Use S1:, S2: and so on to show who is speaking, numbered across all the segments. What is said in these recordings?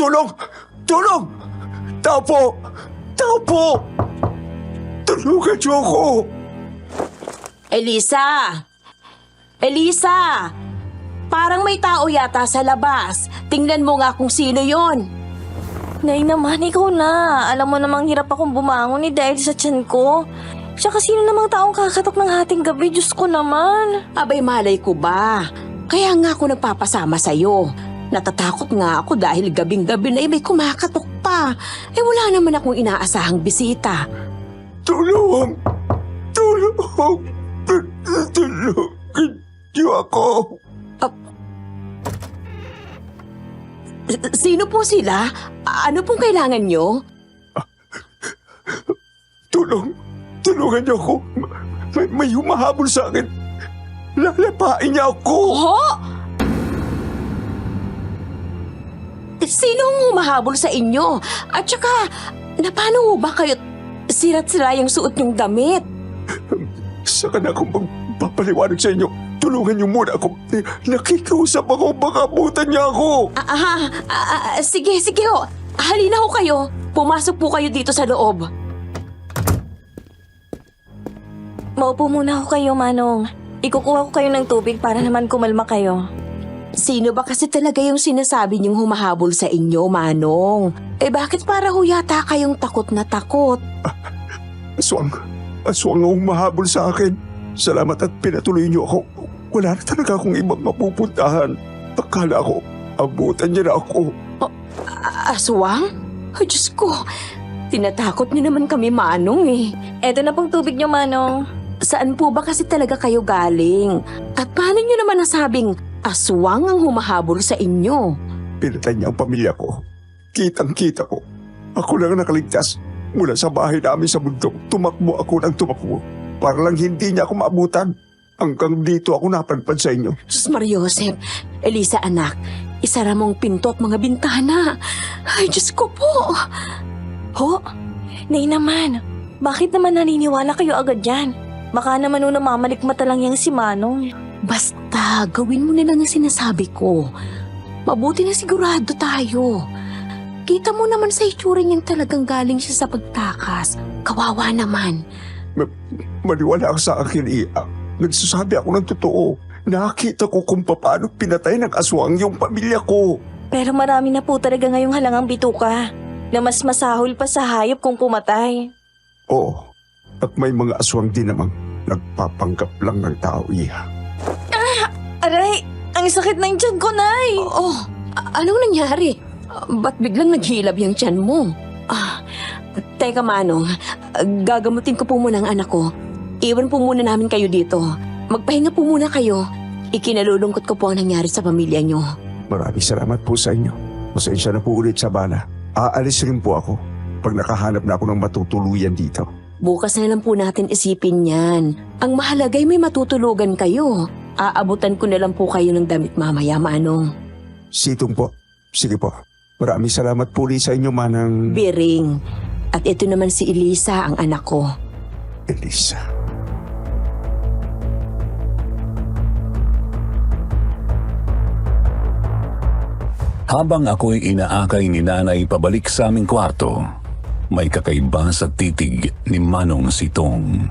S1: Tulong! Tulong! Tao po! Tao po! Tulungan niyo ako!
S2: Elisa! Elisa! Parang may tao yata sa labas. Tingnan mo nga kung sino yon.
S3: Nay naman, ikaw na. Alam mo namang hirap akong bumangon dahil sa tiyan ko. Tsaka sino namang taong kakatok ng hating gabi? Diyos ko naman.
S2: Abay, malay ko ba? Kaya nga ako nagpapasama sa'yo. Natatakot nga ako dahil gabing-gabi na may kumakatok pa. Wala naman akong inaasahang bisita.
S1: Tulong! Tulong! Tulungan niyo ako!
S2: Sino po sila? Ano pong kailangan nyo?
S1: Tulungan niyo ako. May humahabol sa akin. Lalapain niya ako.
S2: Ho? Sino ang humahabol sa inyo? At saka, paano ba kayo sirat-sira yung suot nyong damit?
S1: Saka na akong magpapaliwanag sa inyo. Tulungan niyo muna ako. Nakikiusap ako. Baka abutan niya ako.
S2: Sige ho. Halina ho kayo. Pumasok po kayo dito sa loob.
S3: Maupo muna ako kayo, Manong. Ikukuha ko kayo ng tubig para naman kumalma kayo.
S2: Sino ba kasi talaga yung sinasabi niyong humahabol sa inyo, Manong? Bakit para ho yata kayong takot na takot?
S1: Aswang ang humahabol sa akin. Salamat at pinatuloy niyo ako. Wala na talaga akong ibang mapupuntahan. Akala ko, abutan niya na ako.
S2: Aswang? Diyos ko, tinatakot niyo naman kami, Manong eh.
S3: Eto na pong tubig niyo, Manong.
S2: Saan po ba kasi talaga kayo galing? At paano niyo naman nasabing aswang ang humahabol sa inyo?
S1: Pinatay niya ang pamilya ko. Kitang-kita ko. Ako lang nakaligtas. Mula sa bahay namin sa bundok, tumakbo ako ng tumakbo. Para lang hindi niya ako maabutan. Hanggang dito ako napadpad sa inyo.
S2: Sus Mariosep, Elisa anak, isara mong pinto at mga bintana. Ay, Diyos ko po.
S3: Ho? Nay naman, bakit naman naniniwala kayo agad dyan? Baka naman namamalikmata lang yang si Manong.
S2: Basta, gawin mo na lang ang sinasabi ko. Mabuti na sigurado tayo. Kita mo naman sa itsura niyang talagang galing siya sa pagtakas. Kawawa naman.
S1: Maniwala ka sa akin, Iya. Nagsasabi ako ng totoo. Nakita ko kung paano pinatay ng aswang yung pamilya ko.
S3: Pero marami na po talaga ngayong halangang bituka na mas masahol pa sa hayop kung pumatay.
S1: Oo. At may mga aswang din namang nagpapanggap lang ng tao, Iya.
S3: Aray! Ang sakit ng tiyan ko, Nay!
S2: Anong nangyari? Ba't biglang naghilab yung tiyan mo? Teka Manong, gagamutin ko po muna ang anak ko. Iwan po muna namin kayo dito. Magpahinga po muna kayo. Ikinalulungkot ko po ang nangyari sa pamilya niyo.
S1: Maraming salamat po sa inyo. Pasensya na po ulit sa bala. Aalis rin po ako pag nakahanap na ako ng matutuluyan dito.
S2: Bukas na lang po natin isipin yan. Ang mahalagay may matutulugan kayo. Aabutan ko na lang po kayo ng damit mamaya, Manong.
S1: Sitong po. Sige po. Maraming salamat po ulit sa inyo, Manang...
S2: Biring. At ito naman si Elisa, ang anak ko.
S1: Elisa.
S4: Habang ako'y inaakay ni Nanay pabalik sa aming kwarto, may kakaiba sa titig ni Manong Sitong.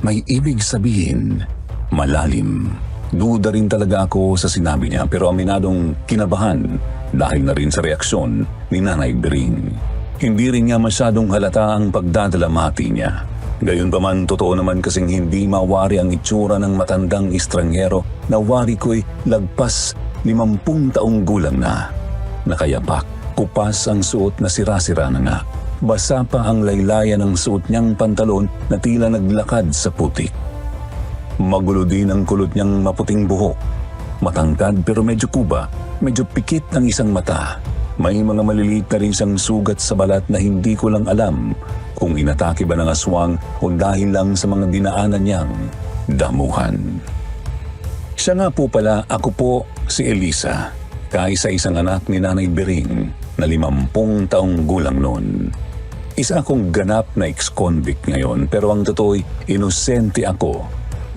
S4: May ibig sabihin, malalim. Duda rin talaga ako sa sinabi niya pero aminadong kinabahan dahil na rin sa reaksyon ni Nanay Bering. Hindi rin niya masyadong halata ang pagdadalamati niya. Gayunpaman, totoo naman kasing hindi mawari ang itsura ng matandang estranghero na wari ko'y lagpas 50 taong gulang na. Nakayapak, kupas ang suot na sira-sira na nga. Basa pa ang laylayan ng suot niyang pantalon na tila naglakad sa putik. Magulo din ang kulot niyang maputing buhok. Matangkad pero medyo kuba, medyo pikit ang isang mata. May mga maliliit na rin siyang sugat sa balat na hindi ko lang alam kung inatake ba ng aswang o dahil lang sa mga dinaanan niyang damuhan. Siya nga po pala, ako po si Elisa, kaisa-isang anak ni Nanay Bering na 50 taong gulang noon. Isa akong ganap na ex-convict ngayon pero ang totoo'y inosente ako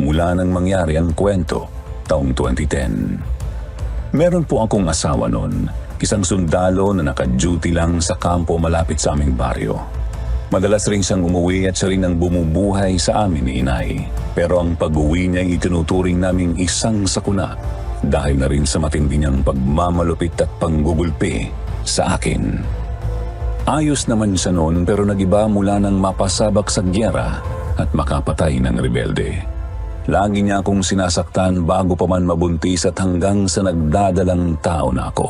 S4: mula nang mangyari ang kwento taong 2010. Meron po akong asawa noon isang sundalo na naka-duty lang sa kampo malapit sa aming baryo. Madalas rin siyang umuwi at siya rin ang bumubuhay sa amin ni Inay. Pero ang pag-uwi niya ay itinuturing naming isang sakuna dahil na rin sa matindi niyang pagmamalupit at panggugulpi sa akin. Ayos naman siya noon pero nagiba mula nang mapasabak sa gyera at makapatay ng rebelde. Lagi niya akong sinasaktan bago pa man mabuntis at hanggang sa nagdadalang tao na ako.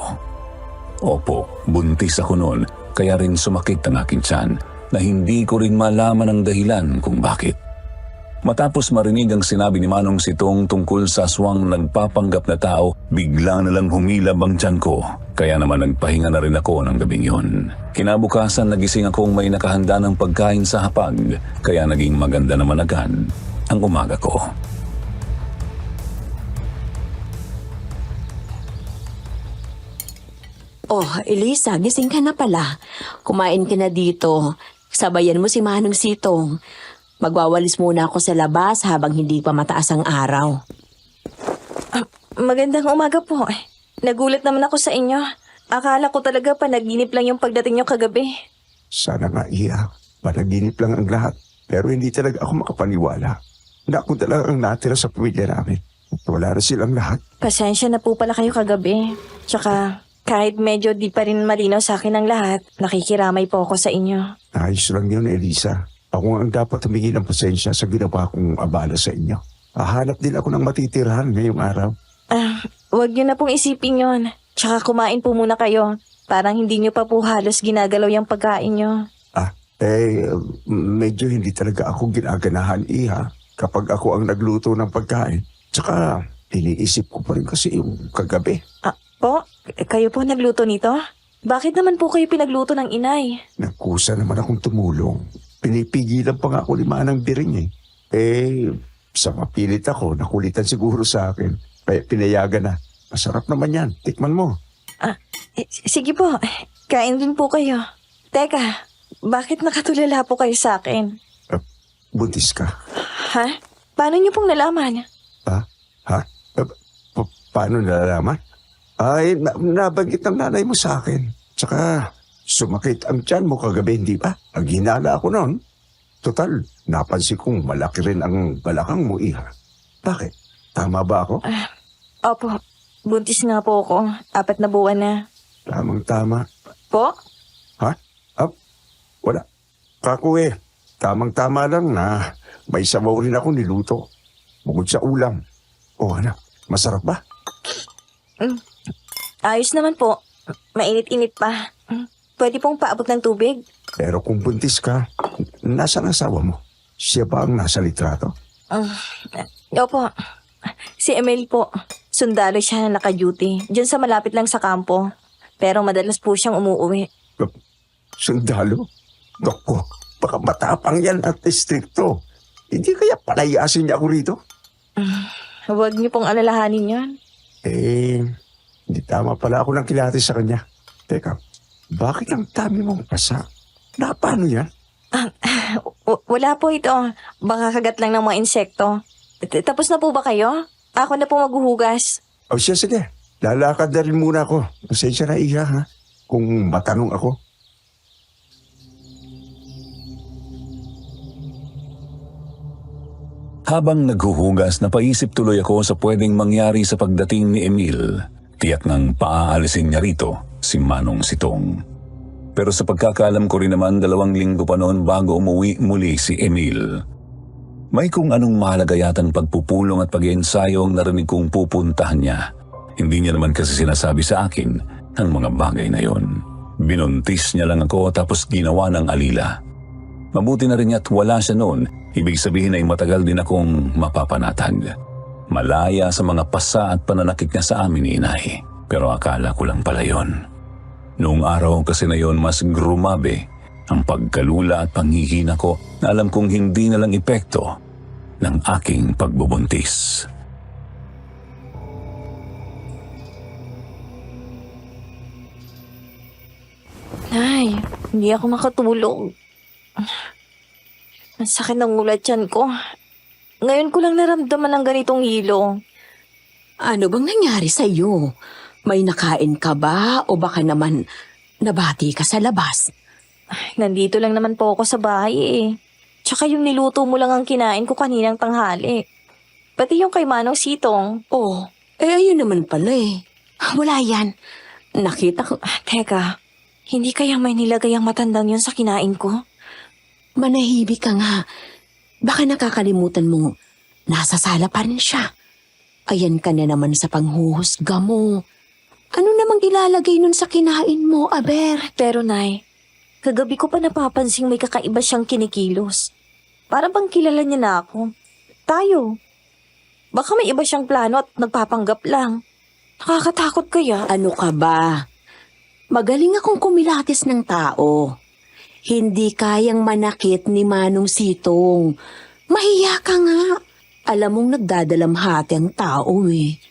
S4: Opo, buntis ako noon kaya rin sumakit ang aking tiyan na hindi ko rin malaman ang dahilan kung bakit. Matapos marinig ang sinabi ni Manong Sitong tungkol sa aswang nagpapanggap na tao, bigla na lang humilab ang tiyan ko. Kaya naman nagpahinga na rin ako ng gabing yun. Kinabukasan nagising akong may nakahanda ng pagkain sa hapag, kaya naging maganda naman agad ang umaga ko.
S2: Oh, Elisa, gising ka na pala. Kumain ka na dito. Sabayan mo si Manong Sitong. Magwawalis muna ako sa labas habang hindi pa mataas ang araw.
S3: Magandang umaga po. Nagulat naman ako sa inyo. Akala ko talaga panaginip lang yung pagdating nyo kagabi.
S1: Sana nga, Iha. Panaginip lang ang lahat. Pero hindi talaga ako makapaniwala na ako talaga ang natira sa pamilya namin. At wala na silang lahat.
S3: Pasensya na po pala kayo kagabi. Tsaka kahit medyo di pa rin malinaw sa akin ang lahat, nakikiramay po ako sa inyo.
S1: Ayos lang yun, Elisa. Ako ang dapat humingi ng pasensya sa ginawa kong abala sa inyo. Hahanap din ako ng matitirahan ngayong araw.
S3: Huwag nyo na pong isipin yon. Tsaka kumain po muna kayo. Parang hindi nyo pa po halos ginagalaw yung pagkain nyo.
S1: Medyo hindi talaga ako ginaganahan, Iha, kapag ako ang nagluto ng pagkain. Tsaka, iniisip ko pa rin kasi yung kagabi.
S3: Po? Kayo po nagluto nito? Bakit naman po kayo pinagluto ng inay?
S1: Nagkusa naman akong tumulong. Pinipigilan pa nga ako ni Manang Biring sa mapilit ako, nakulitan siguro sa akin. Kaya pinayagan na. Masarap naman yan. Tikman mo.
S3: Sige po, kain din po kayo. Teka, bakit nakatulala po kayo sa akin?
S1: Buntis ka.
S3: Ha? Paano niyo pong nalaman?
S1: Paano nalalaman? Nabanggit ng nanay mo sa akin. Tsaka, sumakit ang tiyan mo kagabi, hindi ba? Ang hinala ako noon. Total, napansin kong malaki rin ang balakang mo, Iha. Bakit? Tama ba ako?
S3: Opo, buntis nga po ako. 4 na buwan na.
S1: Tamang-tama.
S3: Po?
S1: Wala. Kako tamang-tama lang na may sabaw rin ako niluto. Bukod sa ulam. Anak, masarap ba?
S3: Ayos naman po. Mainit-init pa. Pwede pong paabot ng tubig?
S1: Pero kung buntis ka, nasaan ang asawa mo? Siya ba ang nasa litrato?
S3: Opo. Si Emil po. Sundalo siya na naka-duty. Diyan sa malapit lang sa kampo. Pero madalas po siyang umuwi.
S1: Sundalo? Naku, baka matapang yan at istrikto. Hindi kaya palayasin niya ako rito?
S3: Huwag niyo pong alalahanin yon.
S1: Hindi tama pala ako ng kilati sa kanya. Teka, bakit ang dami mong pasa? Na paano yan?
S3: Wala po ito. Baka kagat lang ng mga insekto. Tapos na po ba kayo? Ako na po maghuhugas.
S1: Sige. Lalakad na rin muna ako. Pasensya na, Iha, ha? Kung matanong ako.
S4: Habang naghuhugas, napaisip tuloy ako sa pwedeng mangyari sa pagdating ni Emil. Tiyak nang paaalisin niya rito si Manong Sitong. Pero sa pagkakaalam ko rin naman 2 linggo pa noon bago umuwi muli si Emil. May kung anong mahalaga yatang pagpupulong at pag-iensayo ang narinig kong pupuntahan niya. Hindi niya naman kasi sinasabi sa akin ang mga bagay na yon. Binuntis niya lang ako tapos ginawa ng alila. Mabuti na rin niya't wala siya noon. Ibig sabihin ay matagal din akong mapapanatag. Malaya sa mga pasa at pananakit niya sa amin ni Inay. Pero akala ko lang pala yon. Noong araw kasi na yon mas grumabe ang pagkalula at panghihina ko na alam kong hindi na lang epekto ng aking pagbubuntis.
S3: Ay, hindi ako makatulog. Ang sakit ng ulat tiyan ko. Ngayon ko lang naramdaman ng ganitong hilo.
S2: Ano bang nangyari sa'yo? May nakain ka ba o baka naman nabati ka sa labas?
S3: Nandito lang naman po ako sa bahay eh. Tsaka yung niluto mo lang ang kinain ko kaninang tanghali. Pati yung kay Manong Sitong.
S2: Oh, ayun naman pala eh. Wala yan. Nakita ko,
S3: Teka, hindi kaya may nilagay ang matandang yun sa kinain ko?
S2: manahimik ka nga. Baka nakakalimutan mo, nasa sala pa rin siya. Ayan ka na naman sa panghuhusga mo. Ano namang ilalagay nun sa kinain mo, Aber?
S3: Pero Nay, kagabi ko pa napapansing may kakaiba siyang kinikilos. Para bang kilala niya na ako. Tayo. Baka may iba siyang plano at nagpapanggap lang. Nakakatakot kaya.
S2: Ano ka ba? Magaling akong kumilatis ng tao. Hindi kayang manakit ni Manong Sitong. Mahiya ka nga. Alam mong nagdadalamhati ang tao eh.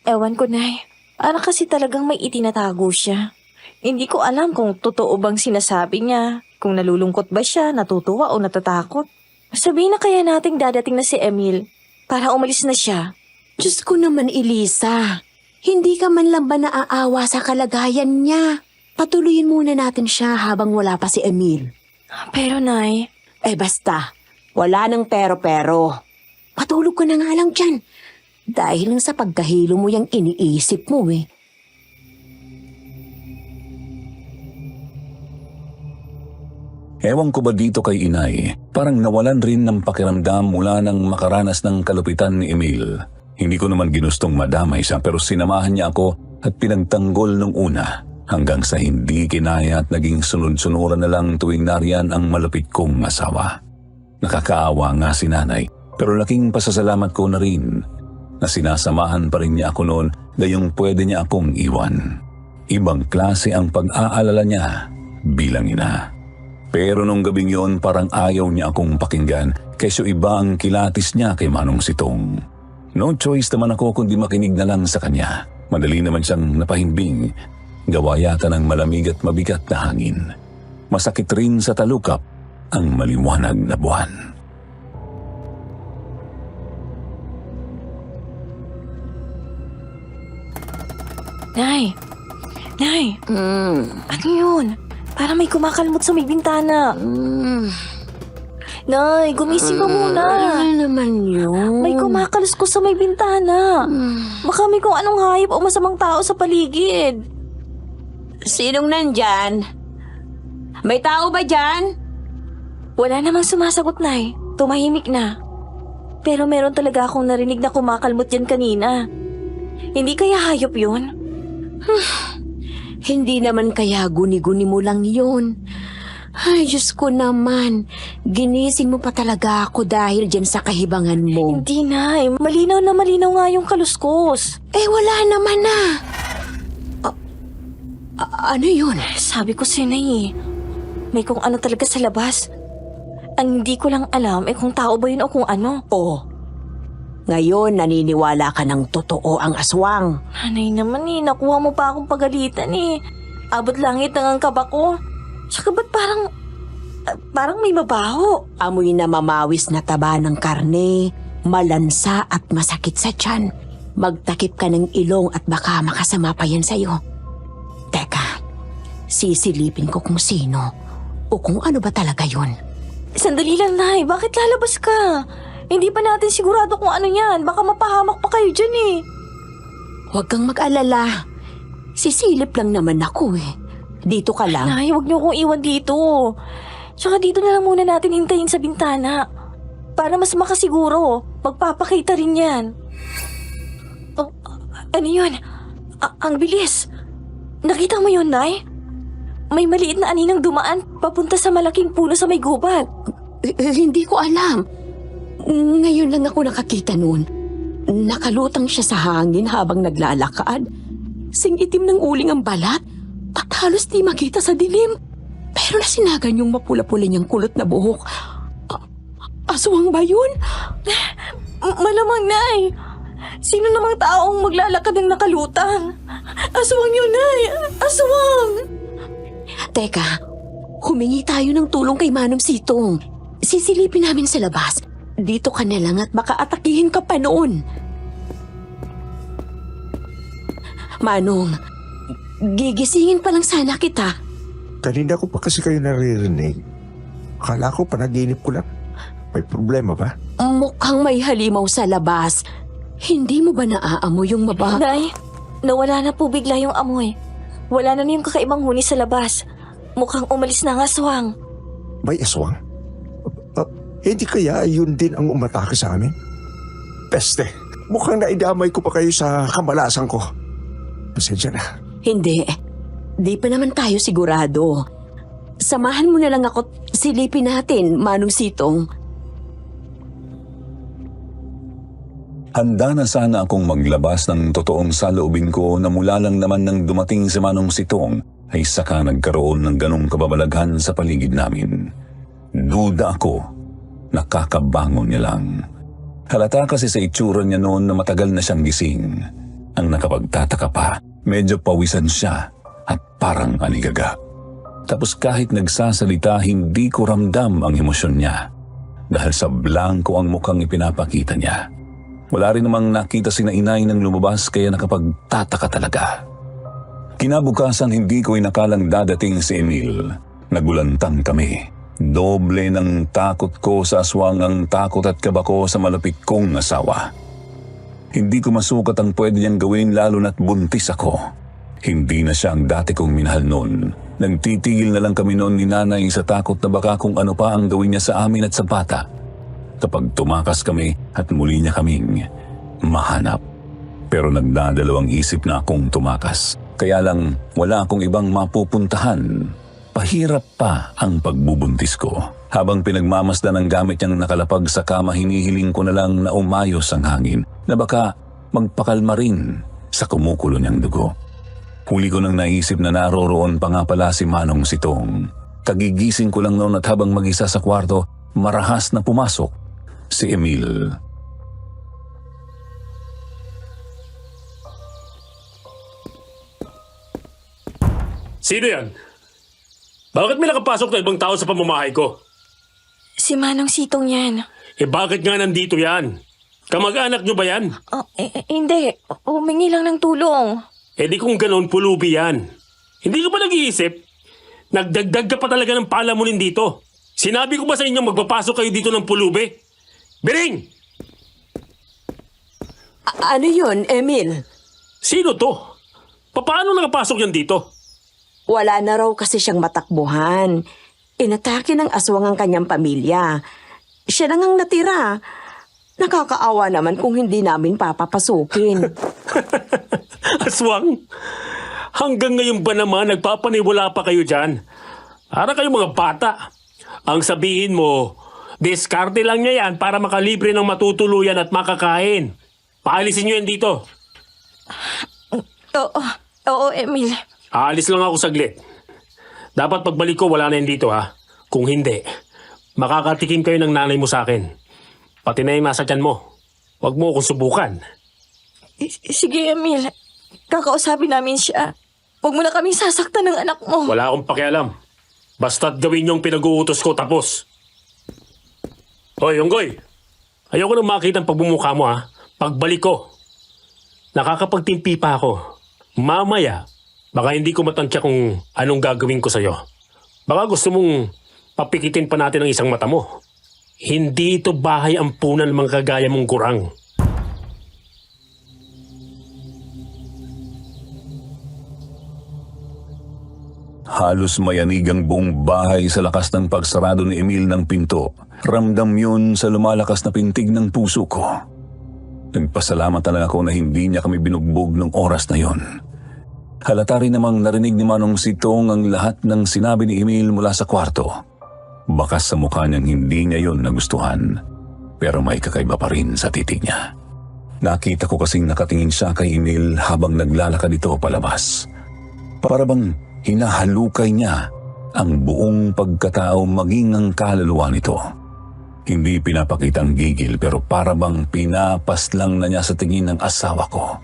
S3: Ewan ko, Nay. Para kasi talagang may itinatago siya. Hindi ko alam kung totoo bang sinasabi niya. Kung nalulungkot ba siya, natutuwa o natatakot. Sabihin na kaya nating dadating na si Emil para umalis na siya.
S2: Diyos ko naman, Elisa. Hindi ka man lang ba naaawa sa kalagayan niya? Patuloyin muna natin siya habang wala pa si Emil.
S3: Pero Nay,
S2: Basta. Wala nang pero-pero. Patulog ka na nga lang dyan. Dahil lang sa pagkahilo mo yung iniisip mo eh.
S4: Ewan ko ba dito kay inay, parang nawalan rin ng pakiramdam mula nang makaranas ng kalupitan ni Emil. Hindi ko naman ginustong madamay siya pero sinamahan niya ako at pinagtanggol nung una hanggang sa hindi kinaya at naging sunod-sunuran na lang tuwing nariyan ang malupit kong asawa. Nakakaawa nga si nanay pero laking pasasalamat ko na rin na sinasamahan pa rin niya ako noon gayong pwede niya akong iwan. Ibang klase ang pag-aalala niya bilang ina. Pero nung gabing yon parang ayaw niya akong pakinggan kaysa iba ang kilatis niya kay Manong Sitong. No choice naman ako kundi makinig na lang sa kanya. Madali naman siyang napahimbing. Gawa yata ng malamig at mabigat na hangin. Masakit rin sa talukap ang maliwanag na buwan.
S3: Nay! Nay! Ano yun? Para may kumakalmot sa may bintana. Nay, gumising ka muna.
S2: Ano naman yun?
S3: May kumakaluskos sa may bintana. Baka may kung anong hayop o masamang tao sa paligid.
S2: Sinong nandyan? May tao ba dyan?
S3: Wala namang sumasagot, Nay. Tumahimik na. Pero meron talaga akong narinig na kumakalmot yan kanina. Hindi kaya hayop yun?
S2: Hindi naman kaya guni-guni mo lang yun. Ay, Diyos ko naman. Ginising mo pa talaga ako dahil dyan sa kahibangan mo.
S3: Hindi, Nay. Malinaw na malinaw nga yung kaluskos.
S2: Wala naman na. Ano yun?
S3: Sabi ko sa'yo, Nay. May kung ano talaga sa labas. Ang hindi ko lang alam kung tao ba yun o kung ano.
S2: Ngayon naniniwala ka ng totoo ang aswang.
S3: Nanay naman nakuha mo pa akong pagalitan Abot langit ang angkab ako. Tsaka ba't parang may mabaho?
S2: Amoy na mamawis na taba ng karne, malansa at masakit sa tiyan. Magtakip ka ng ilong at baka makasama pa yan sa'yo. Teka, sisilipin ko kung sino o kung ano ba talaga yun.
S3: Sandali lang, Nay. Bakit lalabas ka? Hindi pa natin sigurado kung ano yan. Baka mapahamak pa kayo dyan
S2: Huwag kang mag-alala. Sisilip lang naman ako Dito ka lang.
S3: Nay, huwag niyo kong iwan dito. Tsaka dito na lang muna natin hintayin sa bintana. Para mas makasiguro. Magpapakita rin yan. Oh, ano yun? Ang bilis. Nakita mo yun, Nay? May maliit na aninang dumaan papunta sa malaking puno sa may gubat.
S2: Hindi ko alam. Ngayon lang ako nakakita noon. Nakalutang siya sa hangin habang naglalakad. Singitim ng uling ang balat at halos di makita sa dilim. Pero nasinagan yung mapula-pula niyang kulot na buhok. Aswang ba yun?
S3: Malamang, Nay. Sino namang taong maglalakad ng nakalutang? Aswang yun, Nay. Aswang!
S2: Teka, humingi tayo ng tulong kay Manong Sitong. Sisilipin namin sa labas. Dito ka na lang at baka atakihin ka pa noon. Manong, gigisingin pa lang sana kita.
S1: Kanina ko pa kasi kayo naririnig. Akala ko panaginip ko lang. May problema ba?
S2: Mukhang may halimaw sa labas. Hindi mo ba naaamoy yung
S3: Nay, nawala na po bigla yung amoy. Wala na yung kakaibang huni sa labas. Mukhang umalis na ang aswang.
S1: May aswang? Hindi kaya yun din ang umatake sa amin? Peste, mukhang naidamay ko pa kayo sa kamalasan ko. Pasensya na.
S2: Hindi. Di pa naman tayo sigurado. Samahan mo na lang ako, silipin natin, Manong Sitong.
S4: Handa na sana akong maglabas ng totoong saloobin ko na mula lang naman nang dumating si Manong Sitong ay saka nagkaroon ng ganong kababalaghan sa paligid namin. Duda ako. Nakakabangon niya lang. Halata kasi sa itsura niya noon na matagal na siyang gising. Ang nakapagtataka pa, medyo pawisan siya at parang anigaga. Tapos kahit nagsasalita, hindi ko ramdam ang emosyon niya. Dahil sa blanko ang mukhang ipinapakita niya. Wala rin namang nakita si inay nang lumabas kaya nakapagtataka talaga. Kinabukasan hindi ko inakalang dadating si Emil. Nagulantang kami. Doble ng takot ko sa aswang ang takot at kaba ko sa malapit kong asawa. Hindi ko masukat ang pwede niyang gawin lalo na't buntis ako. Hindi na siya ang dati kong minahal noon. Nagtitigil na lang kami noon ni nanay sa takot na baka kung ano pa ang gawin niya sa amin at sa bata. Kapag tumakas kami at muli niya kaming mahanap. Pero nagdadalawang isip na akong tumakas. Kaya lang wala akong ibang mapupuntahan. Pahirap pa ang pagbubuntis ko. Habang pinagmamasdan ang gamit niyang nakalapag sa kama, hinihiling ko na lang na umayos ang hangin na baka magpakalma rin sa kumukulo niyang dugo. Huli ko nang naisip na naroroon pa nga pala si Manong Sitong. Kagigising ko lang noon at habang mag-isa sa kwarto, marahas na pumasok si Emil.
S5: Sino yan? Bakit may nakapasok na ibang tao sa pamamahay ko?
S3: Si Manong Sitong yan.
S5: Bakit nga nandito yan? Kamag-anak nyo ba yan?
S3: Hindi. Humingi lang ng tulong.
S5: Di kung ganoon, pulubi yan. Hindi ka ba nag-iisip? Nagdagdag ka pa talaga ng palamunin dito. Sinabi ko ba sa inyo magpapasok kayo dito ng pulubi? Bering!
S2: Ano yun, Emil?
S5: Sino to? Paano nakapasok yan dito?
S2: Wala na raw kasi siyang matakbuhan. Inatake ng aswang ang kanyang pamilya. Siya na ngang natira. Nakakaawa naman kung hindi namin papapasukin.
S5: Aswang? Hanggang ngayon ba naman nagpapaniwala pa kayo dyan? Para kayong mga bata. Ang sabihin mo, diskarte lang niya yan para makalibre ng matutuluyan at makakain. Paalisin nyo yan dito.
S3: Oo, Emil.
S5: Aalis lang ako saglit. Dapat pagbalik ko wala na yan dito ha. Kung hindi, makakatikim kayo ng nanay mo sa akin. Pati na yung nasa tiyan mo. Huwag mo akong subukan.
S3: Sige, Emil. Kakausapin namin siya. Huwag mo na kaming sasaktan ng anak mo.
S5: Wala akong pakialam. Basta't gawin yung pinag-uutos ko tapos. Hoy, Unggoy. Ayoko nang makita ang pagbumukha mo ha. Pagbalik ko. Nakakapagtimpi pa ako. Mamaya, baka hindi ko matansya kung anong gagawin ko sa'yo. Baka gusto mong papikitin pa natin ang isang mata mo. Hindi ito bahay ampunan ng mga kagaya mong kurang.
S4: Halos mayanig ang buong bahay sa lakas ng pagsarado ni Emil ng pinto. Ramdam yun sa lumalakas na pintig ng puso ko. Nagpasalamat na lang ako na hindi niya kami binugbog ng oras na yon. Halata rin namang narinig ni Manong Sitong ang lahat ng sinabi ni Emil mula sa kwarto. Bakas sa mukha niyang hindi niya yon nagustuhan. Pero may kakaiba pa rin sa titig niya. Nakita ko kasing nakatingin siya kay Emil habang naglalakad ito palabas. Para bang hinahalukay niya ang buong pagkatao maging ang kaluluwa nito. Hindi pinapakita ang gigil pero para bang pinapas lang na niya sa tingin ng asawa ko.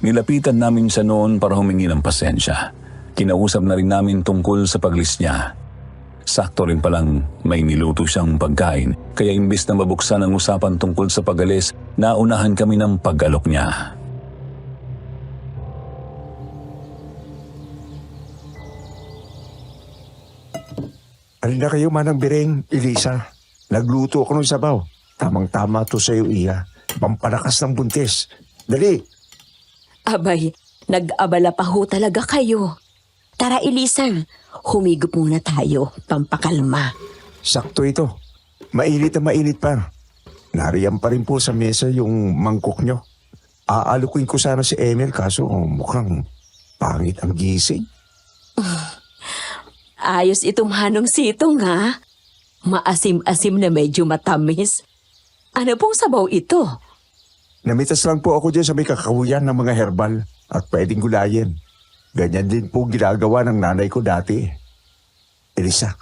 S4: Nilapitan namin siya noon para humingi ng pasensya. Kinausap na rin namin tungkol sa paglis niya. Sakto rin palang may niluto siyang pagkain kaya imbis na mabuksan ang usapan tungkol sa pag-alis, naunahan kami ng pag-alok niya.
S1: Halina kayo, Manang Bireng, Elisa. Nagluto ako ng sabaw. Tamang-tama to sa'yo, Iya. Pampalakas ng buntis. Dali!
S2: Abay, nag-abala pa ho talaga kayo. Tara, Elisa, humigop muna tayo, pampakalma.
S1: Sakto ito. Mainit na mainit pa. Nariyan pa rin po sa mesa yung mangkok nyo. Aalukin ko sana si Emil kaso mukhang pangit ang gising.
S2: Ayos itong Manong Sitong, ha? Maasim-asim na medyo matamis. Ano pong sabaw ito?
S1: Namitas lang po ako dyan sa may kakawuyan ng mga herbal at pwedeng gulayin. Ganyan din po ginagawa ng nanay ko dati. Elisa,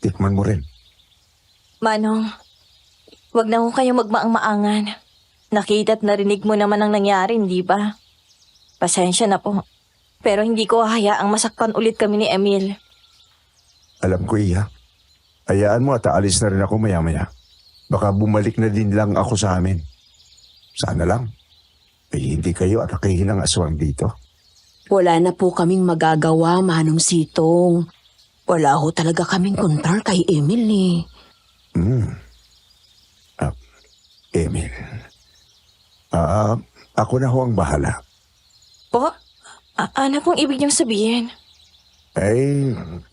S1: tikman mo rin.
S3: Manong, wag na ho kayong magmaang-maangan. Nakita at narinig mo naman ang nangyari, hindi ba? Pasensya na po. Pero hindi ko hahayaang masaktan ulit kami ni Emil.
S1: Alam ko, Iya. Hayaan mo at aalis na rin ako maya-maya. Baka bumalik na din lang ako sa amin. Sana lang. Hindi kayo atakihin ng aswang dito.
S2: Wala na po kaming magagawa, Manong Sitong. Wala ho talaga kaming kontrol kay Emil, eh.
S1: Emil. Ako na ho ang bahala.
S3: Po? Ano pong ibig niyong sabihin?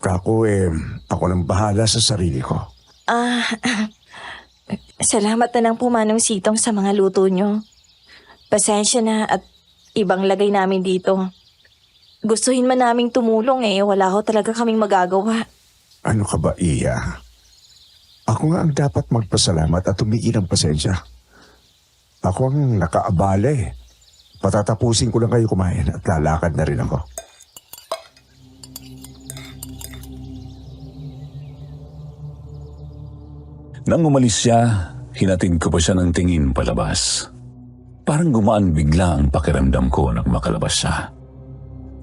S1: Ako nang bahala sa sarili ko.
S3: Salamat na lang po Manong Sitong sa mga luto niyo. Pasensya na at ibang lagay namin dito. Gustuhin man naming tumulong wala ho talaga kaming magagawa.
S1: Ano ka ba, Iya? Ako nga ang dapat magpasalamat at tumigil ng pasensya. Ako ang nakaabala eh. Patatapusin ko lang kayo kumain at lalakad na rin ako.
S4: Nang umalis siya, hinatid ko pa siya ng tingin palabas. Parang gumaan bigla ang pakiramdam ko nang makalabas siya.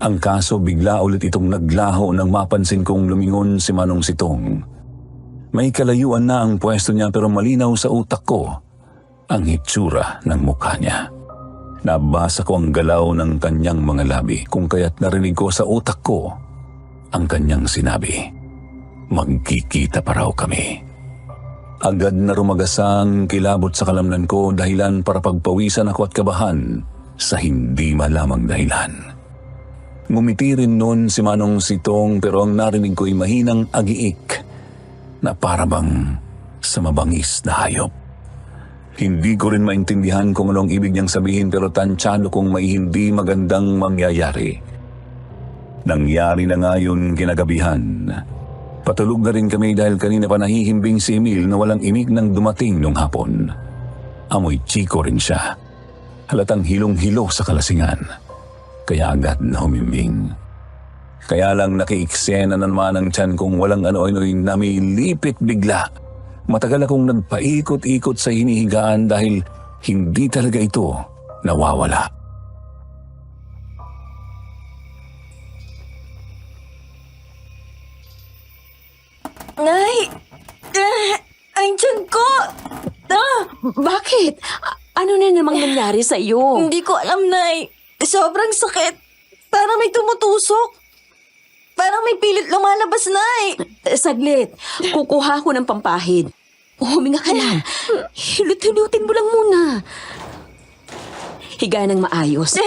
S4: Ang kaso bigla ulit itong naglaho nang mapansin kong lumingon si Manong Sitong. May kalayuan na ang pwesto niya pero malinaw sa utak ko ang hitsura ng mukha niya. Nabasa ko ang galaw ng kanyang mga labi kung kaya't narinig ko sa utak ko ang kanyang sinabi. Magkikita pa raw kami. Agad na rumagasang kilabot sa kalamnan ko dahilan para pagpawisan ako at kabahan sa hindi malamang dahilan. Ngumiti rin noon si Manong Sitong pero ang narinig ko ay mahinang agiik na parabang sa mabangis na hayop. Hindi ko rin maintindihan kung anong ibig niyang sabihin pero tansyado kong may hindi magandang mangyayari. Nangyari na nga yun kinagabihan. Patulog na rin kami dahil kanina pa nahihimbing si Emil na walang imig nang dumating nung hapon. Amoy chiko rin siya. Halatang hilong-hilo sa kalasingan. Kaya agad na humimbing. Kaya lang nakiiksena na naman ang tiyan kung walang ano-ano'y namilipit bigla. Matagal akong nagpaikot-ikot sa hinihigaan dahil hindi talaga ito nawawala.
S3: Nay! Ang tiyan ko!
S2: Bakit? Ano na namang nangyari sa iyo?
S3: Hindi ko alam, Nay. Sobrang sakit. Parang may tumutusok. Parang may pilit lumalabas, Nay.
S2: Saglit, kukuha ko ng pampahid. Huminga ka lang. Hilut-hilutin mo lang muna. Higa ng maayos.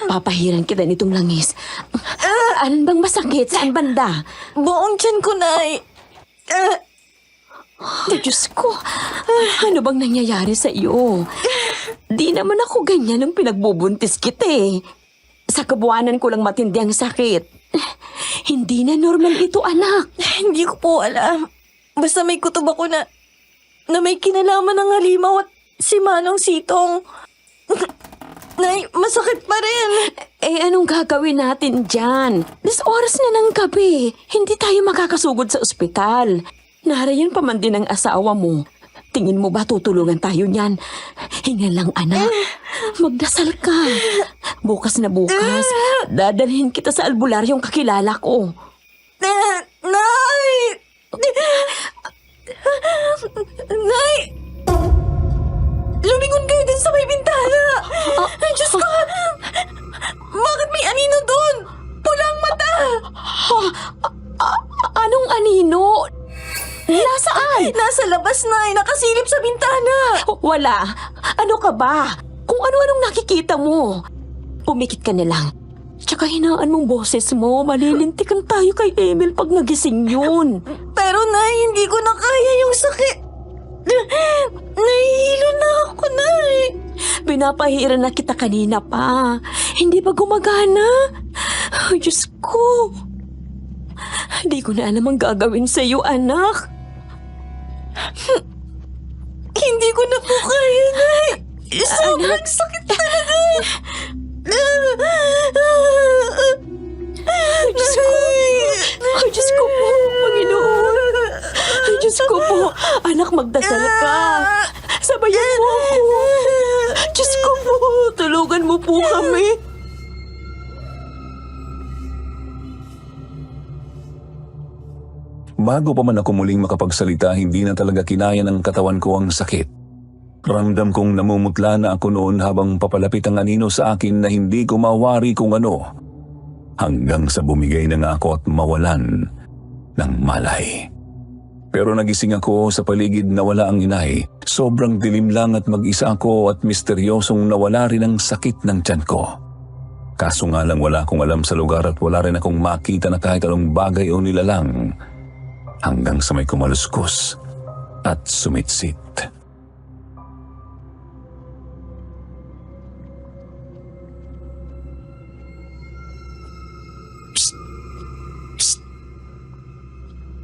S2: Papahiran kita nitong langis. Alin bang masakit? Saan banda?
S3: Buong tiyan ko, Nay.
S2: Diyos ko, ano bang nangyayari sa iyo? Di naman ako ganyan nung pinagbubuntis kita eh. Sa kabuanan ko lang matindi ang sakit. Hindi na normal ito, anak.
S3: Hindi ko po alam. Basta may kutob ako na may kinalaman ng halimaw at si Manong Sitong. Nay, masakit pa rin.
S2: Anong gagawin natin dyan? 10 oras na ng gabi. Hindi tayo makakasugod sa ospital. Narayan pa man din ang asawa mo. Tingin mo ba tutulungan tayo niyan? Hinga lang, anak. Magdasal ka. Bukas na bukas, dadalhin kita sa albularyong kakilala ko.
S3: Nay! Nay! Lumingon kayo din sa may bintana! Diyos ko! Bakit may anino doon? Pulang mata!
S2: Anong anino?
S3: takas, Nay! Nakasilip sa bintana!
S2: Wala. Ano ka ba? Kung ano-anong nakikita mo. Pumikit ka na lang. Tsaka hinaan mong boses mo. Malilintikan tayo kay Emil pag nagising yun.
S3: Pero, Nay, hindi ko na kaya yung sakit. Nahihilo na ako, Nay.
S2: Pinapahira na kita kanina pa. Hindi ba gumagana? Ay, Diyos ko. Hindi ko na alam ang gagawin sa'yo, anak.
S3: Hindi ko na po kaya, Nay. Sobrang sakit talaga.
S2: Diyos ko. Ay, Diyos ko po, Panginoon. Ay, Diyos ko po. Anak, magdasal ka. Sabayan mo ako. Diyos ko po, tulungan mo po kami.
S4: Bago pa man ako muling makapagsalita, hindi na talaga kinaya ng katawan ko ang sakit. Ramdam kong namumutla na ako noon habang papalapit ang anino sa akin na hindi ko mawari kung ano. Hanggang sa bumigay na nga ako at mawalan ng malay. Pero nagising ako sa paligid na wala ang inay. Sobrang dilim lang at mag-isa ako at misteryosong nawala rin ang sakit ng tiyan ko. Kaso nga lang wala akong alam sa lugar at wala rin akong makita na kahit anong bagay o nilalang. Hanggang sa may kumaluskos at sumitsit.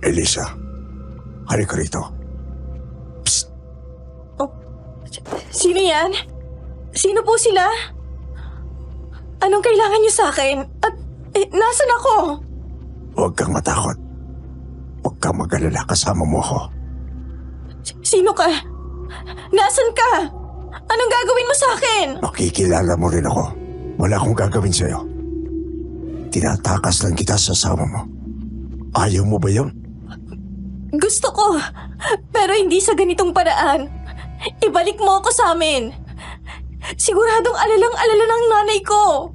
S1: Elisa, halika rito.
S3: Sino yan? Sino po sila? Anong kailangan niyo sa akin? At nasan ako?
S1: Huwag kang matakot. Huwag kang mag-alala, kasama mo ako.
S3: Sino ka? Nasan ka? Anong gagawin mo sa akin?
S1: Makikilala mo rin ako. Wala akong gagawin sa'yo. Tinatakas lang kita sa sama mo. Ayaw mo ba yun?
S3: Gusto ko, pero hindi sa ganitong paraan. Ibalik mo ako sa amin. Siguradong alalang-alala ng nanay ko.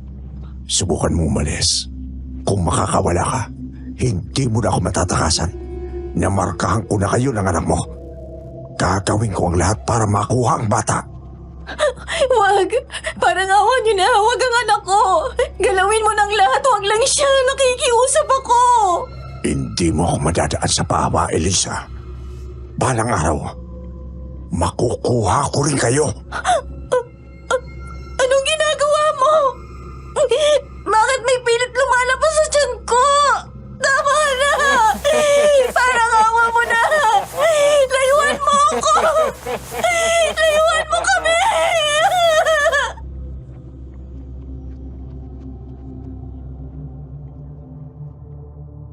S1: Subukan mo umalis. Kung makakawala ka, hindi mo na ako matatakasan. Namarkahan ko na kayo ng anak mo. Gagawin ko ang lahat para makuha ang bata.
S3: Wag! Parang awa niyo na. Wag ang anak ko. Galawin mo ng lahat. Wag lang siya. Nakikiusap ako.
S1: Hindi mo ako madadaan sa paawa, Elisa. Balang araw, makukuha ko rin kayo.
S3: Anong ginagawa mo? Bakit may pilit lumalabas sa tiyan ko? Tama na! Parang awa mo na! Layuan mo ako! Layuan mo kami!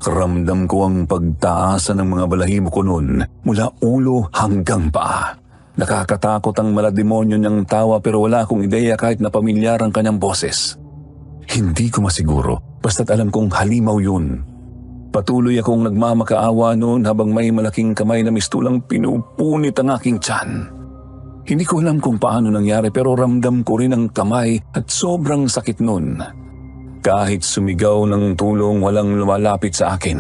S4: Ramdam ko ang pagtaasan ng mga balahibo ko noon mula ulo hanggang paa. Nakakatakot ang malademonyo niyang tawa pero wala akong ideya kahit na pamilyar ang kanyang boses. Hindi ko masiguro, basta't alam kong halimaw yun. Patuloy akong nagmamakaawa noon habang may malaking kamay na mistulang pinupunit ang aking tiyan. Hindi ko alam kung paano nangyari pero ramdam ko rin ang kamay at sobrang sakit noon. Kahit sumigaw ng tulong, walang lumalapit sa akin.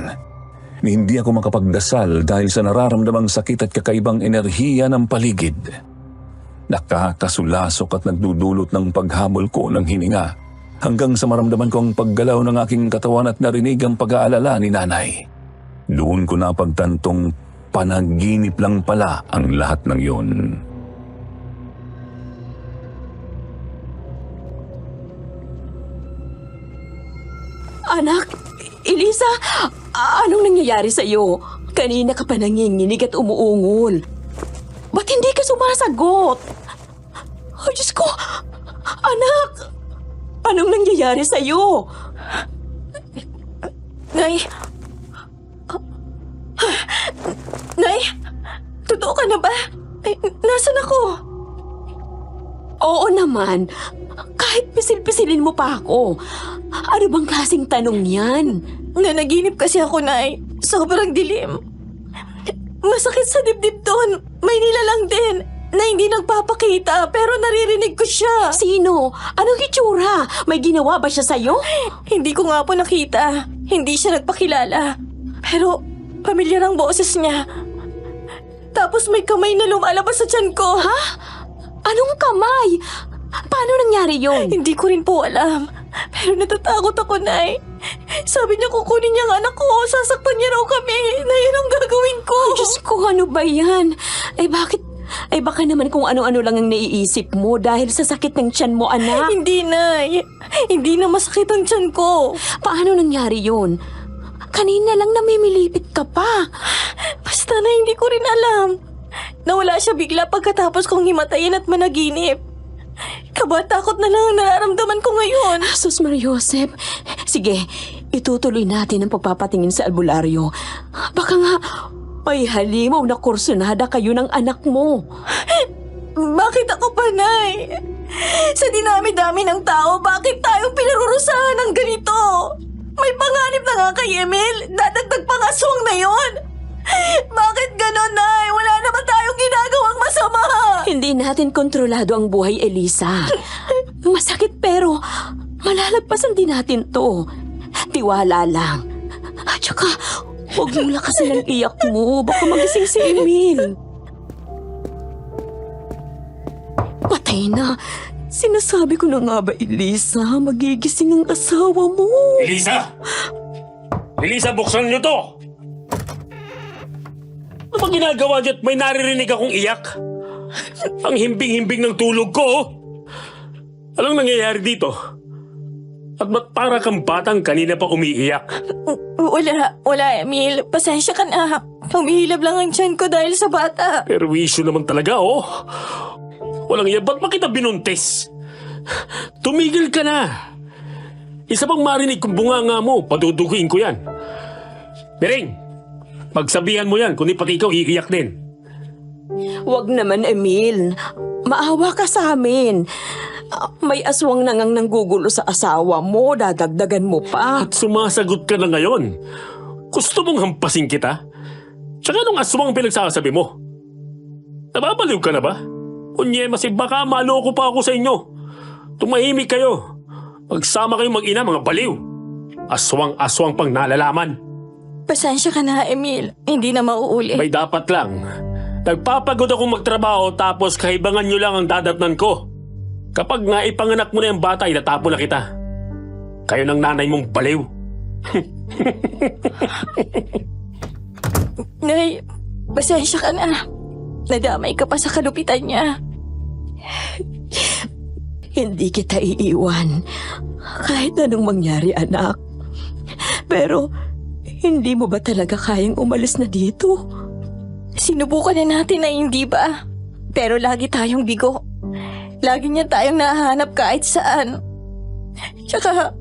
S4: Hindi ako makapagdasal dahil sa nararamdamang sakit at kakaibang enerhiya ng paligid. Nakakasulasok at nagdudulot ng paghabol ko ng hininga hanggang sa maramdaman ko ang paggalaw ng aking katawan at narinig ang pag-aalala ni nanay. Doon ko napagtantong panaginip lang pala ang lahat ng yun.
S2: Anak, Elisa, anong nangyayari sa'yo? Kanina ka pa nanginginig at umuungol. Ba't hindi ka sumasagot? Ay, Diyos ko! Anak! Anong nangyayari sa'yo?
S3: Nay! Nay! Totoo ka na ba? Nasaan ako?
S2: Oo naman. Kahit pisil-pisilin mo pa ako. Ano bang klaseng tanong yan?
S3: Nanaginip kasi ako, Nay. Sobrang dilim. Masakit sa dibdib doon. May nilalang din na hindi nagpapakita pero naririnig ko siya.
S2: Sino? Anong itsura? May ginawa ba siya sa'yo?
S3: Hindi ko nga po nakita. Hindi siya nagpakilala. Pero pamilyar ang boses niya. Tapos may kamay na lumalabas sa tiyan ko.
S2: Ha? Anong kamay? Paano nangyari yon?
S3: Hindi ko rin po alam. Pero natatakot ako, Nay. Sabi niya kukunin niya ang anak ko. Sasaktan niya raw kami. Na yun ang gagawin ko.
S2: Diyos ko, ano ba yan? Bakit? Baka naman kung ano-ano lang ang naiisip mo dahil sa sakit ng tiyan mo, anak.
S3: Hindi, Nay. Hindi na masakit ang tiyan ko.
S2: Paano nangyari yun? Kanina lang namimilipit ka pa.
S3: Basta na hindi ko rin alam. Nawala siya bigla pagkatapos kong himatayin at managinip. Kabatakot na lang ang nararamdaman ko ngayon.
S2: Sus Mariosep, sige, itutuloy natin ang pagpapatingin sa albularyo. Baka nga, may halimaw na kursunada kayo ng anak mo.
S3: Bakit ako pa, Nay? Sa dinami-dami ng tao, bakit tayong pinarurusahan ng ganito? May panganib na nga kay Emil. Dadagdag pang aswang na yon. Bakit ganon, Nay? Wala naman tayong ginagawang masama.
S2: Hindi natin kontrolado ang buhay, Elisa. Masakit pero malalagpasan din natin to. Tiwala lang. At saka, huwag mong lakasin ang iyak mo. Baka magising si Emil. Patay na. Sinasabi ko na nga ba, Elisa, magigising ang asawa mo.
S5: Elisa! Elisa, buksan niyo to! Ano ba ginagawa niyo at may naririnig akong iyak? Ang himbing-himbing ng tulog ko, oh. Anong nangyayari dito? At ba't para kang batang kanina pa umiiyak?
S3: Wala, Emil. Pasensya ka na. Humihilab lang ang tiyan ko dahil sa bata.
S5: Pero issue naman talaga, oh. Walang iya, ba't ba kita binuntis? Tumigil ka na. Isa pang marinig kong bunganga mo, paduduguin ko yan. Bering, pagsabihan mo yan, kundi pati ikaw iiyak din.
S2: Huwag naman, Emil. Maawa ka sa amin. May aswang nangang nanggugulo sa asawa mo, dadagdagan mo pa.
S5: At sumasagot ka na ngayon. Gusto mong hampasin kita? Tsaka anong aswang pinagsasabi mo? Nababaliw ka na ba? Unyema, baka maloko pa ako sa inyo. Tumahimik kayo. Magsama kayong mag-ina, mga baliw. Aswang-aswang pang nalalaman.
S3: Pasensya ka na, Emil. Hindi na mauuli.
S5: May dapat lang. Nagpapagod akong magtrabaho tapos kahibangan nyo lang ang dadatnan ko. Kapag nga ipanganak mo na yung bata, itatapon na kita. Kayo ng nanay mong baliw.
S3: Nay, pasensya ka na. Nadamay ka pa sa kalupitan niya.
S2: Hindi kita iiwan. Kahit anong mangyari, anak. Pero, hindi mo ba talaga kayang umalis na dito?
S3: Sinubukan na natin na hindi ba? Pero lagi tayong bigo. Lagi niya tayong nahanap kahit saan. Tsaka,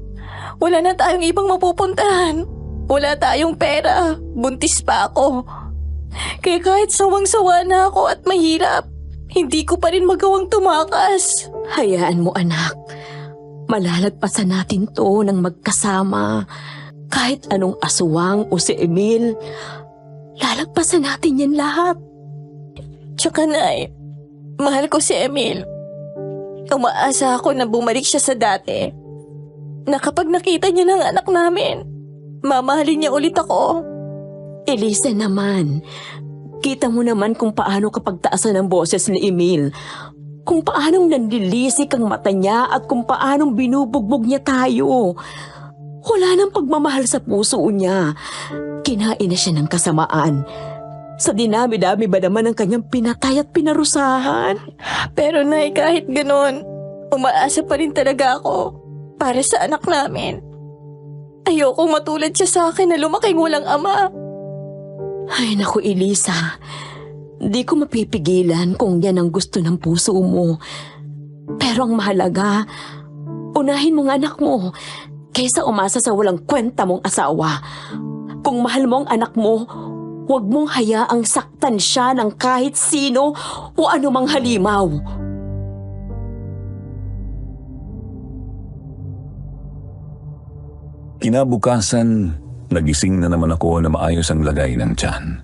S3: wala na tayong ibang mapupuntahan. Wala tayong pera. Buntis pa ako. Kaya kahit sawang-sawa na ako at mahirap, hindi ko pa rin magawang tumakas.
S2: Hayaan mo, anak. Malalagpasan natin to ng magkasama. Kahit anong aswang o si Emil, lalagpasan natin yan lahat.
S3: Tsaka, Nay, mahal ko si Emil. Umaasa ako na bumalik siya sa dati. Na kapag nakita niya ng anak namin, mamahalin niya ulit ako.
S2: Elisa naman, kita mo naman kung paano kapag taasan ang boses ni Emil. Kung paanong nanlilisik ang mata niya at kung paanong binubugbog niya tayo. Wala nang pagmamahal sa puso niya. Kinain na siya ng kasamaan. Sa dinami-dami ba naman ang kanyang pinatay at pinarusahan?
S3: Pero Nay, kahit ganon, umaasa pa rin talaga ako para sa anak namin. Ayokong matulad siya sa akin na lumaking walang ama.
S2: Ay naku, Elisa. Di ko mapipigilan kung yan ang gusto ng puso mo. Pero ang mahalaga, unahin mo ang anak mo kaysa umasa sa walang kwenta mong asawa. Kung mahal mo ang anak mo, huwag mong hayaang saktan siya ng kahit sino o anumang halimaw.
S4: Kinabukasan, nagising na naman ako na maayos ang lagay ng tiyan.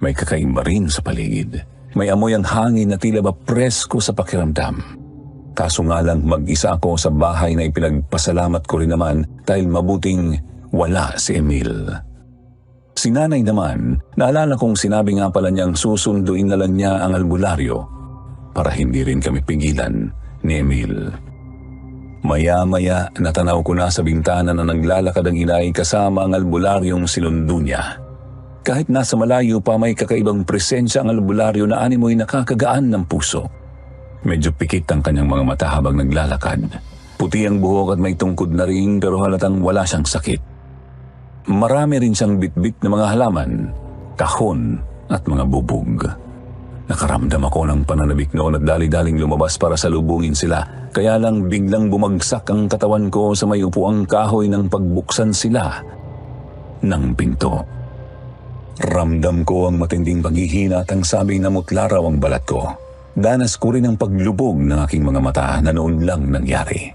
S4: May kakaiba rin sa paligid. May amoy ang hangin na tila ba presko sa pakiramdam. Kaso nga lang mag-isa ako sa bahay na ipinagpasalamat ko rin naman dahil mabuting wala si Emil. Si nanay naman, naalala kong sinabi nga pala niyang susunduin na lang niya ang albularyo para hindi rin kami pigilan ni Emil. Maya-maya natanaw ko na sa bintana na naglalakad ang inay kasama ang albularyong sinundo niya. Kahit nasa malayo pa may kakaibang presensya ang albularyo na animoy nakakagaan ng puso. Medyo pikit ang kanyang mga mata habang naglalakad. Puti ang buhok at may tungkod na rin pero halatang wala siyang sakit. Marami rin siyang bitbit na mga halaman, kahon at mga bubog. Nakaramdam ako ng pananabik noon at dali-daling lumabas para salubungin sila. Kaya lang biglang bumagsak ang katawan ko sa may upuang kahoy nang pagbuksan sila ng pinto. Ramdam ko ang matinding paghihina at ang sabing na mutla raw ang balat ko. Danas ko rin ang paglubog ng aking mga mata na noon lang nangyari.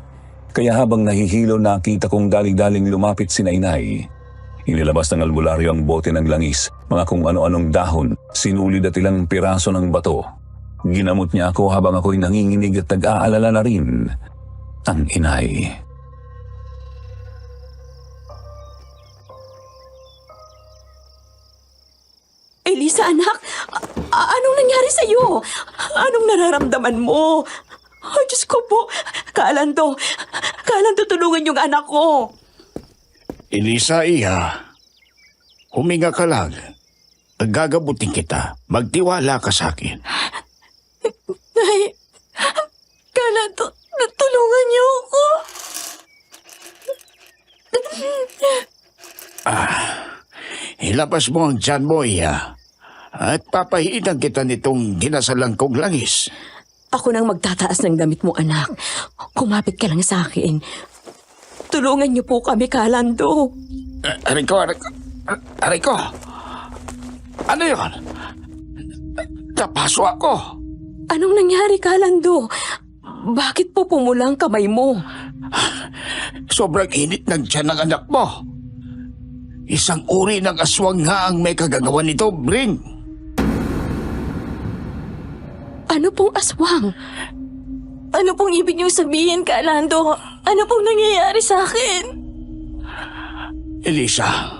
S4: Kaya habang nahihilo nakita kong dali-daling lumapit si Nainay. Inilabas ng albularyo ang bote ng langis, mga kung ano-anong dahon, sinulid at ilang piraso ng bato. Ginamot niya ako habang ako'y nanginginig at nag-aalala na rin ang inay.
S2: Elisa, anak, anong nangyari sa'yo? Anong nararamdaman mo? Ay, Diyos ko po. Kalando, tulungan yung anak ko.
S6: Elisa, iha. Huminga ka lang. Gagabutin kita. Magtiwala ka sa akin.
S3: Nay, tulungan niyo ako.
S6: Ilabas mo ang tiyan mo, iha. At papahiinan kita nitong dinasalang kong langis.
S2: Ako nang magtataas ng damit mo, anak. Kumapit ka lang sa akin. Tulungan niyo po kami, Kalando.
S6: Aray ko. Ano yun? Napaso ako.
S2: Anong nangyari, Kalando? Bakit po pumula ang kamay mo?
S6: Sobrang init ng tiyan ng anak mo. Isang uri ng aswang nga ang may kagagawa nito, Bring.
S2: Ano pong aswang?
S3: Ano pong ibig niyong sabihin, Kalando? Ano pong nangyayari sa akin?
S6: Elisa,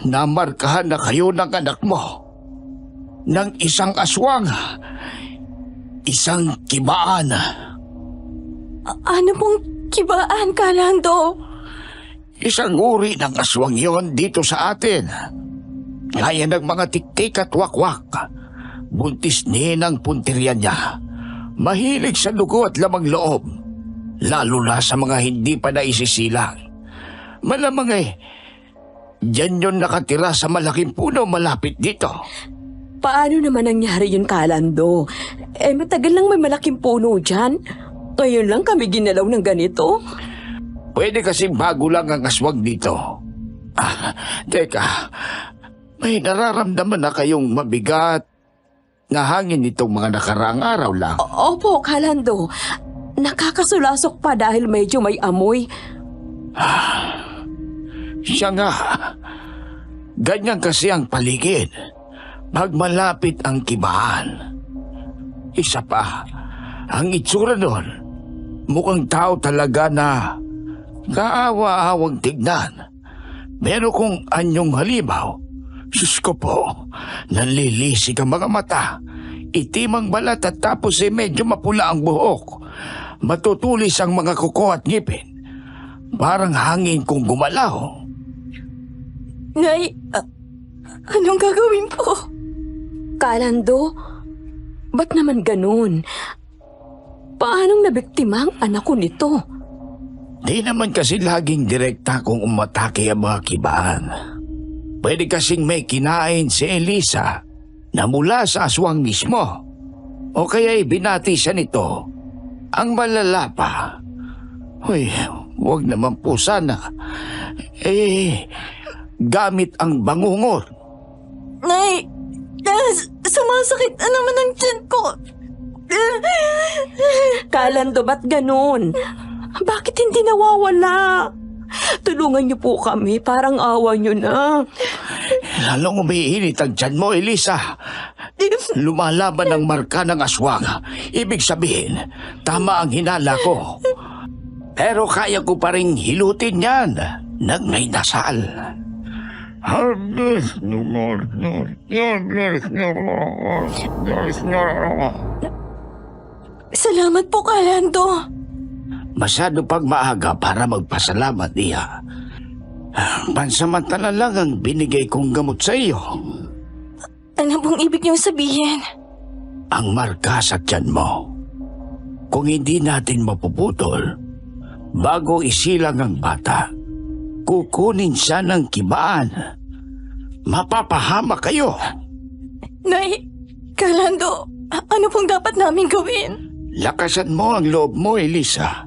S6: namarkahan na kayo ng anak mo ng isang aswang, isang kibaan.
S3: Ano pong kibaan, Kalando?
S6: Isang uri ng aswang yon dito sa atin. Gaya ng mga tiktik at wakwak. Buntis din ang punteriya niya. Mahilig sa dugo at lamang loob. Lalo na sa mga hindi pa naisisilang. Malamang diyan yun nakatira sa malaking puno malapit dito.
S2: Paano naman nangyari yun, Kalando? Matagal lang may malaking puno dyan. Ngayon lang kami ginalaw ng ganito.
S6: Pwede kasing bago lang ang aswang dito. Teka, may nararamdaman na kayong mabigat na hangin nitong mga nakaraang araw lang.
S2: Opo, Kalando. Nakakasulasok pa dahil medyo may amoy.
S6: Siya nga, ganyan kasi ang paligid. Pag malapit ang kibahan. Isa pa, ang itsura nun, mukhang tao talaga na kaawa-awang tignan. Pero kung anyong halimaw, Diyos ko po, nanlilisik ang mga mata, itim ang balat at tapos medyo mapula ang buhok. Matutulis ang mga kuko at ngipin. Parang hangin kung gumalaw.
S3: Nay, anong gagawin po?
S2: Kalando, ba't naman ganun? Paanong nabiktima ang anak ko nito?
S6: Di naman kasi laging direkta kung umatake ang mga kibaan. Pwede kasing may kinain si Elisa na mula sa aswang mismo. O kaya binati siya nito ang malala pa. Uy, huwag naman po sana. Gamit ang bangungot.
S3: Nay, sumasakit na naman ang tiyan ko.
S2: Kalando, ba't ganun? Bakit hindi nawawala? Tulungan niyo po kami, parang awa niyo na.
S6: Lalong umiinit ang tiyan mo, Elisa. Lumalaban ang marka ng aswang. Ibig sabihin, tama ang hinala ko. Pero kaya ko pa rin hilutin yan ng may dasal.
S3: Salamat po, Kalando.
S6: Masyado pag maaga para magpasalamat niya. Pansamantala lang ang binigay kong gamot sa iyo.
S3: Ano pong ibig niyong sabihin?
S6: Ang marka sa tiyan mo. Kung hindi natin mapuputol, bago isilang ang bata, kukunin siya ng kibaan. Mapapahama kayo.
S3: Nay, Kalando, ano pong dapat namin gawin?
S6: Lakasan mo ang loob mo, Elisa.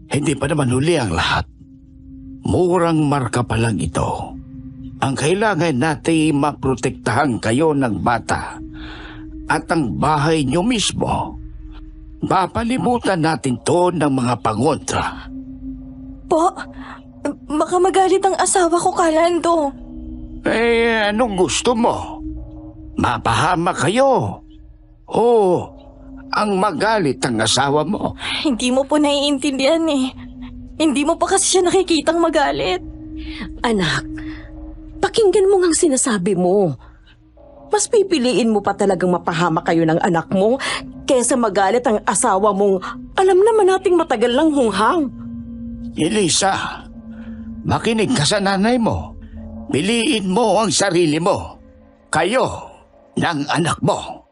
S6: Hindi pa naman huli ang lahat. Murang marka pa lang ito. Ang kailangan natin maprotektahan kayo ng bata at ang bahay nyo mismo. Papalibutan natin to ng mga pangontra.
S3: Po, baka magalit ang asawa ko, Kalando.
S6: Anong gusto mo? Mapahama kayo. Oo, ang magalit ang asawa mo.
S3: Hindi mo po naiintindihan eh. Hindi mo pa kasi siya nakikitang magalit.
S2: Anak, pakinggan mo ngang sinasabi mo. Mas pipiliin mo pa talagang mapahama kayo ng anak mo kesa magalit ang asawa mong alam naman nating matagal lang hunghang.
S6: Elisa, makinig ka sa nanay mo. Piliin mo ang sarili mo. Kayo ng anak mo.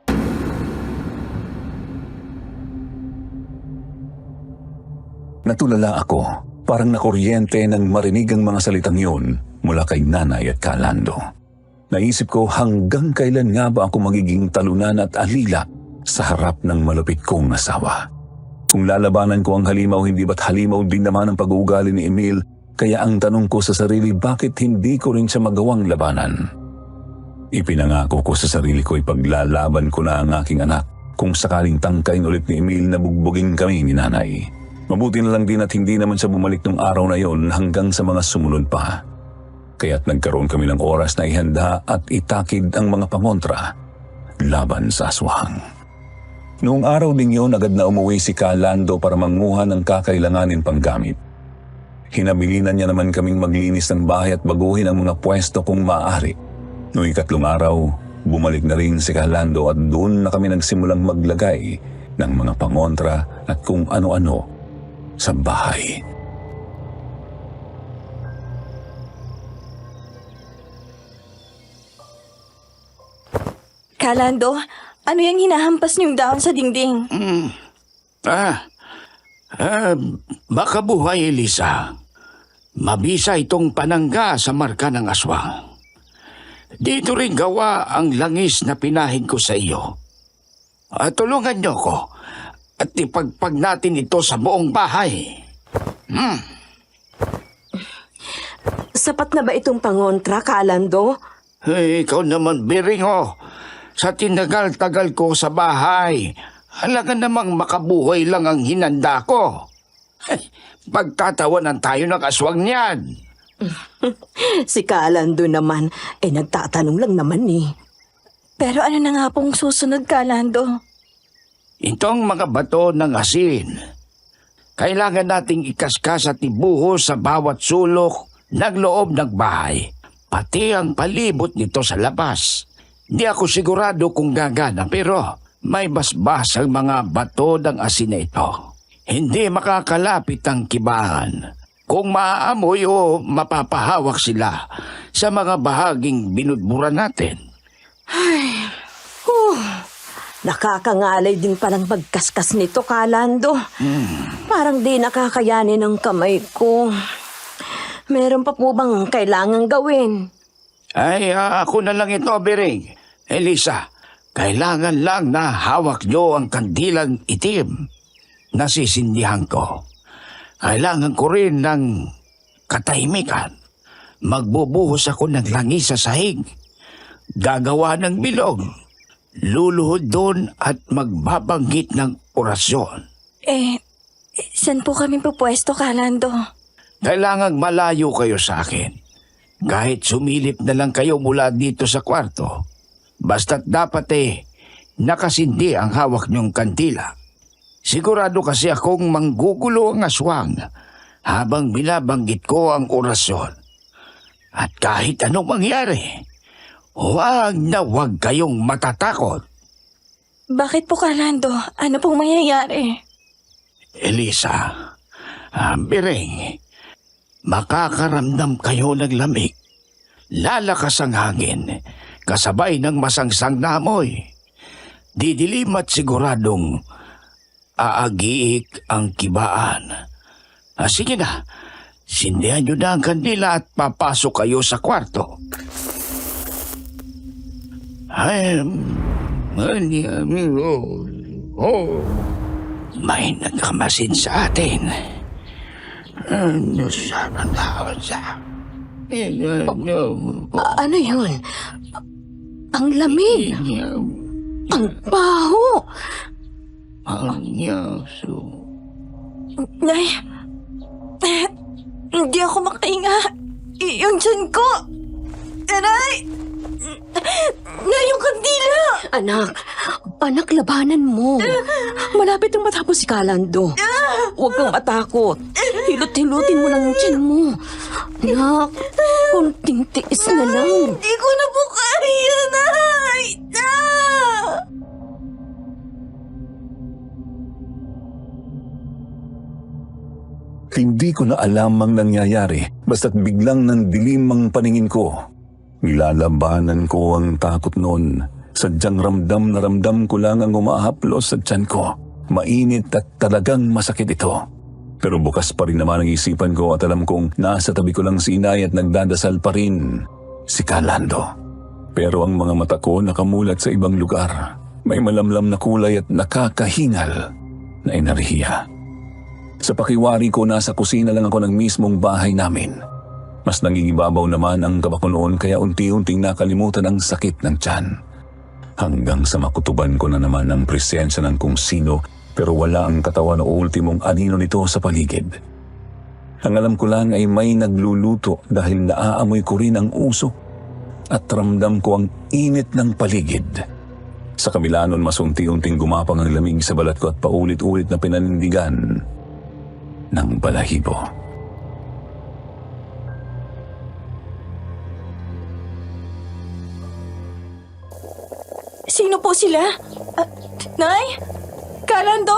S4: Natulala ako, parang nakuryente nang marinig ang mga salitang yun mula kay nanay at Kalando. Naisip ko hanggang kailan nga ba ako magiging talunan at alila sa harap ng malupit kong asawa. Kung lalabanan ko ang halimaw, hindi ba't halimaw din naman ang pag-uugali ni Emil? Kaya ang tanong ko sa sarili, bakit hindi ko rin siya magawang labanan? Ipinangako ko sa sarili ko ipaglalaban ko na ang aking anak kung sakaling tangkain ulit ni Emil na bugbugin kami ni nanay. Mabuti na lang din at hindi naman siya bumalik nung araw na yon hanggang sa mga sumunod pa. Kaya't nagkaroon kami ng oras na ihanda at itakid ang mga pangontra laban sa aswang. Noong araw din yon, agad na umuwi si Kalando para manguha ng kakailanganin pang gamit. Hinabilinan niya naman kaming maglinis ng bahay at baguhin ang mga pwesto kung maaari. Noong ikatlong araw, bumalik na rin si Kalando at doon na kami nagsimulang maglagay ng mga pangontra at kung ano-ano sa bahay.
S3: Kalando, ano yung hinahampas niyong dahon sa dingding?
S6: Baka buhay, Elisa. Mabisa itong panangga sa marka ng aswang. Dito rin gawa ang langis na pinahid ko sa iyo. Tulungan niyo ko at ipagpag natin ito sa buong bahay.
S2: Sapat na ba itong pangontra, Kalando?
S6: Ikaw naman, Biringo. Sa tinagal-tagal ko sa bahay, halaga namang makabuhay lang ang hinanda ko. Pagtatawanan tayo ng aswang niyan.
S2: Si Kalando naman, nagtatanong lang naman eh.
S3: Pero ano na nga pong susunod, Kalando?
S6: Itong mga bato ng asin. Kailangan nating ikaskas at ibuhos sa bawat sulok ng loob ng bahay, pati ang palibot nito sa labas. Di ako sigurado kung gagana pero may basbas ang mga bato ng asin na ito. Hindi makakalapit ang kibahan kung maaamoy o mapapahawak sila sa mga bahaging binudburan natin.
S2: Nakakangalay din palang magkaskas nito, Kalando. Parang di nakakayanin ng kamay ko. Meron pa po bang kailangang gawin?
S6: Ako na lang ito, Biring. Elisa, kailangan lang na hawak niyo ang kandilang itim. Nasisindihan ko. Kailangan ko rin ng katahimikan. Magbubuhos ako ng langis sa sahig. Gagawa ng bilog. Luluhod doon at magbabanggit ng orasyon.
S3: Saan po kami pupwesto, Kalando?
S6: Kailangang malayo kayo sa akin. Kahit sumilip na lang kayo mula dito sa kwarto. Basta't dapat nakasindi ang hawak niyong kandila. Sigurado kasi akong manggugulo ang aswang habang binabanggit ko ang orasyon. At kahit anong mangyari, huwag na huwag kayong matatakot.
S3: Bakit po, Kalando? Ano pong mangyayari?
S6: Elisa, Biring, makakaramdam kayo ng lamig. Lalakas ang hangin, kasabay ng masangsang na amoy. Didilim at siguradong aagiik ang kibaan. Sige na, sindihan nyo na ang kandila at papasok kayo sa kwarto. May nagkamasin sa atin.
S2: Ano yun? Ang lamig. Ang baho.
S3: Nay, hindi ako makahinga. Yung tiyan ko. Aray! Nay, yung kandila!
S2: Anak, labanan mo. Malapit nang matapos si Kalando. Huwag kang matakot. Hilot-hilutin mo lang yung tiyan mo. Anak, kunting tiis na lang.
S3: Hindi ko na po kaya, Nay!
S4: Hindi ko na alam ang nangyayari, basta't biglang nandilim ang paningin ko. Nilalabanan ko ang takot noon. Sadyang ramdam na ramdam ko lang ang umahaplos sa tiyan ko. Mainit at talagang masakit ito. Pero bukas pa rin naman ang isipan ko at alam kong nasa tabi ko lang si inay at nagdadasal pa rin si Kalando. Pero ang mga mata ko nakamulat sa ibang lugar. May malamlam na kulay at nakakahingal na enerhiya. Sa pakiwari ko, nasa kusina lang ako ng mismong bahay namin. Mas nangingibabaw naman ang kaba ko noon kaya unti-unting nakalimutan ang sakit ng tiyan. Hanggang sa makutuban ko na naman ang presensya ng kung sino pero wala ang katawan o ultimong anino nito sa paligid. Ang alam ko lang ay may nagluluto dahil naaamoy ko rin ang uso at ramdam ko ang init ng paligid. Sa kabila nun, mas unti-unting gumapang ang lamig sa balat ko at paulit-ulit na pinanindigan ng balahibo.
S3: Sino po sila? Nay? Kalando?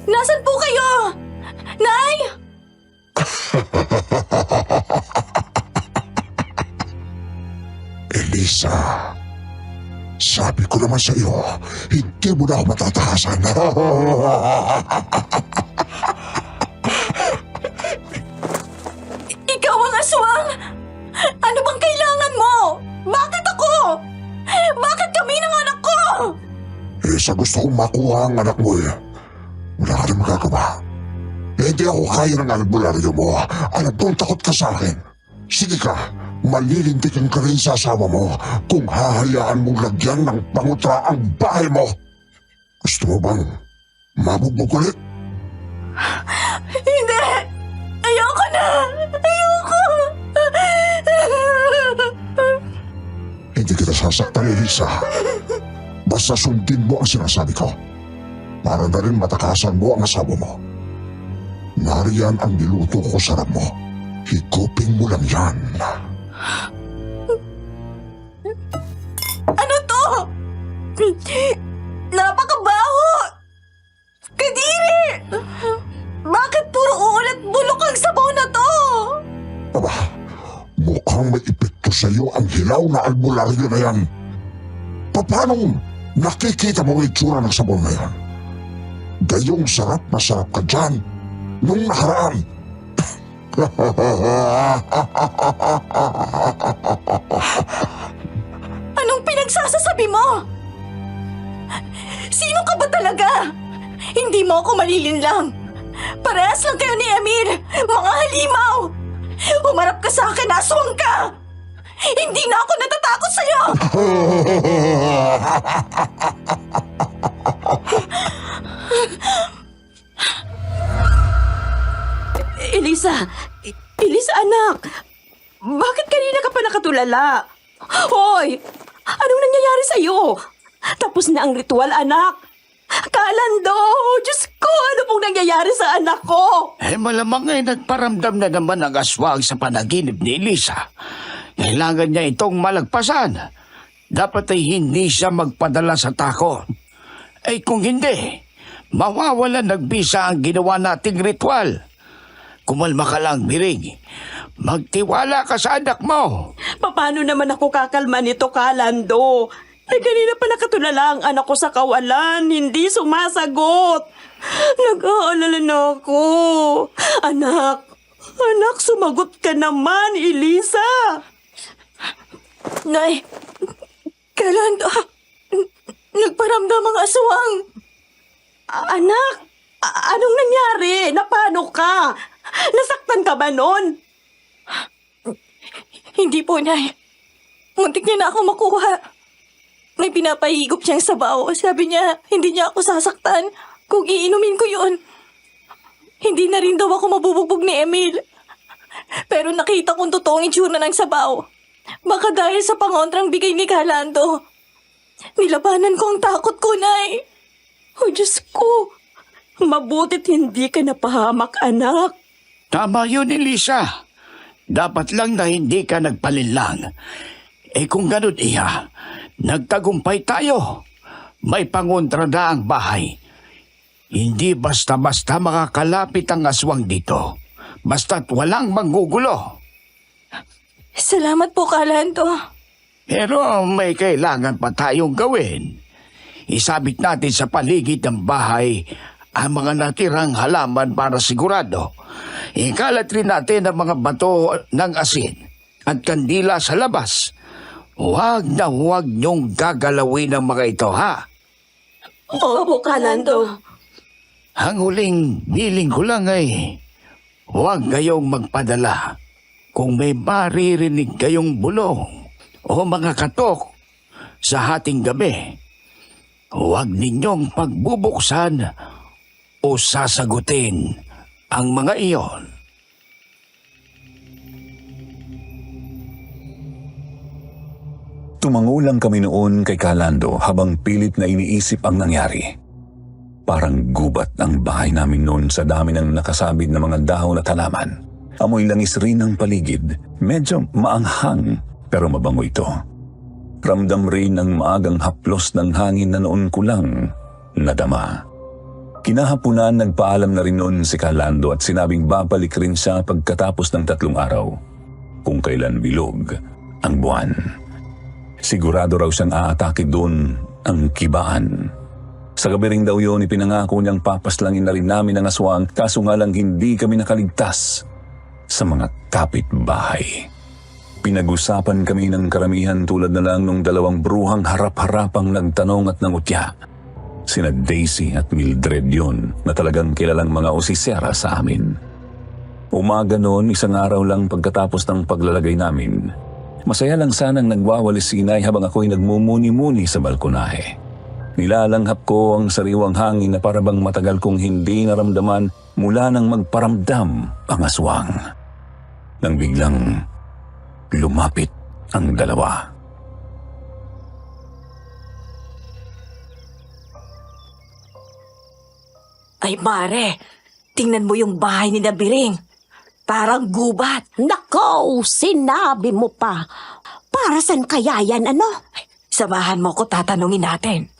S3: Nasaan po kayo? Nay?
S1: Elisa, sabi ko naman sa iyo, hindi mo na ako matatahasan.
S3: Ikaw ang aswang! Ano bang kailangan mo? Bakit ako? Bakit kami ng anak ko?
S1: Elisa, gusto kong makuha ang anak mo eh. Wala ka na magagawa. Hindi ako kaya ng albularyo mo. Alam kong takot ka sa akin. Sige ka, malilintikin ka rin sa asawa mo kung hahayaan mong lagyan ng pangutra ang bahay mo. Gusto mo bang mabugbog ulit?
S3: Hindi! Ayoko na! Ayoko!
S1: Hindi kita sasaktan, Elisa. Basta sundin mo ang sinasabi ko. Para na rin matakasan mo ang asawa mo. Nariyan ang niluto ko sa rab mo. Higupin mo lang yan.
S3: Ano to? Napakabaho! Kadiri! Bakit puro ulat bulok ang sabaw na to?
S1: Aba, mukhang may epekto sa iyo ang hilaw na albularyo na yan. Paano nakikita mo ang itsura ng sabon na yan? Gayong sarap na sarap ka dyan nung nakaraan.
S3: Anong pinagsasasabi mo? Sino ka ba talaga? Hindi mo ako malilinlang. Parehas lang kayo ni Amir, mga halimaw. Umarap ka sa akin, aswang ka. Hindi na ako natatakot sa'yo.
S2: Elisa anak! Bakit kanina ka pa nakatulala? Hoy! Anong nangyayari sa'yo? Tapos na ang ritual, anak. Kalando! Diyos ko, ano pong nangyayari sa anak ko?
S6: Malamang ay nagparamdam na naman ang aswang sa panaginip ni Elisa. Kailangan niya itong malagpasan. Dapat ay hindi siya magpadala sa takot. Kung hindi, mawawalan ng bisa ang ginawa nating ritual. Kumalma ka lang, Biring. Magtiwala ka sa anak mo.
S2: Paano naman ako kakalma nito, Kalando? Kanina pa nakatulala ang anak ko sa kawalan, hindi sumasagot. Nag-aalala na ako. Anak, sumagot ka naman, Elisa.
S3: Nay, Kalando, nagparamdam ang aswang.
S2: Anak, anong nangyari? Napano ka? Nasaktan ka ba nun?
S3: Hindi po, Nay. Muntik niya na ako makuha. May pinapahigop siyang sabaw. Sabi niya, hindi niya ako sasaktan kung iinumin ko yun. Hindi na rin daw ako mabubugbog ni Emil. Pero nakita kong totoong itsura ng sabaw. Baka dahil sa pangontrang bigay ni Kalando. Nilabanan ko ang takot ko, Nay.
S2: Oh, Diyos ko. Mabutit hindi ka napahamak, anak.
S6: Tama yun, Elisa. Dapat lang na hindi ka nagpalinlang. Kung ganun, Iha, nagtagumpay tayo. May pangontra na ang bahay. Hindi basta-basta makakalapit ang aswang dito. Basta't walang manggugulo.
S3: Salamat po, Kalando.
S6: Pero may kailangan pa tayong gawin. Isabit natin sa paligid ng bahay ang mga natirang halaman para sigurado. Ikalat rin natin ang mga bato ng asin at kandila sa labas. Huwag na huwag niyong gagalawin ang mga ito, ha?
S2: Opo, Kalando.
S6: Ang huling biling ko lang ay huwag kayong magpadala kung may maririnig kayong bulong o mga katok sa hating gabi. Huwag ninyong pagbubuksan o sasagutin ang mga iyon.
S4: Tumangulang kami noon kay Kalando habang pilit na iniisip ang nangyari. Parang gubat ang bahay namin noon sa dami ng nakasabit na mga dahon at halaman. Amoy langis rin ang paligid. Medyo maanghang pero mabango ito. Ramdam rin ang maagang haplos ng hangin na noon ko lang nadama. Kinahapunan nagpaalam na rin noon si Kalando at sinabing babalik rin siya pagkatapos ng 3 araw. Kung kailan bilog ang buwan. Sigurado raw siyang aatake doon ang kibaan. Sa gabi rin daw yun, ipinangako niyang papaslangin na rin namin ang aswang kaso nga lang hindi kami nakaligtas sa mga kapitbahay. Pinag-usapan kami ng karamihan tulad na lang nung 2 bruhang harap-harapang nagtanong at nangutya. Sina Daisy at Mildred yun na talagang kilalang mga osisera sa amin. Umaga noon, 1 araw lang pagkatapos ng paglalagay namin. Masaya lang sanang nagwawalisinay habang ako'y nagmumuni-muni sa balkonahe. Nilalanghap ko ang sariwang hangin na parabang matagal kong hindi naramdaman mula nang magparamdam ang aswang. Nang biglang lumapit ang dalawa.
S3: Ay, Mare, tingnan mo yung bahay ni Nabiring. Parang gubat.
S2: Nako, sinabi mo pa. Para saan kaya yan, ano?
S3: Samahan mo ko, tatanungin natin.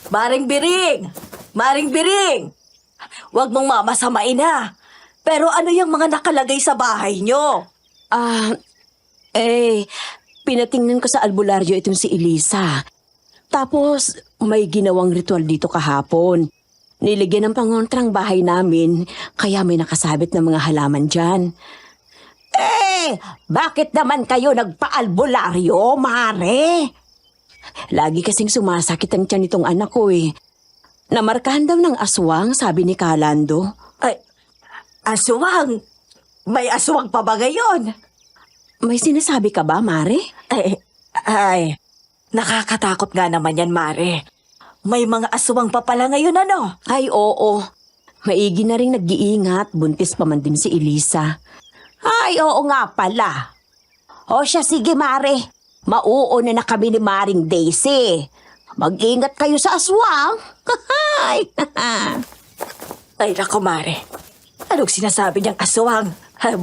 S3: Maring Biring! Maring Biring! Huwag mong mamasamain ha. Pero ano yung mga nakalagay sa bahay nyo?
S2: Pinatingnan ko sa albularyo itong si Elisa. Tapos, may ginawang ritual dito kahapon. Niligyan ng pangontrang bahay namin, kaya may nakasabit na mga halaman dyan. Bakit naman kayo nagpa-albularyo, Mare? Lagi kasing sumasakit ang tiyan nitong anak ko eh. Namarkahan daw ng aswang, sabi ni Kalando.
S3: Ay, aswang? May aswang pa ba ngayon?
S2: May sinasabi ka ba, Mare?
S3: Ay, nakakatakot nga naman yan, Mare. May mga aswang pa pala ngayon, ano?
S2: Ay, oo. Maigi na rin nag-iingat, buntis pa man din si Elisa. Ay, oo nga pala. O siya, sige, Mare. Mauuna na kami ni Maring Daisy. Mag-ingat kayo sa aswang.
S3: Ay, nako, Mare. Anong sinasabi niyang aswang?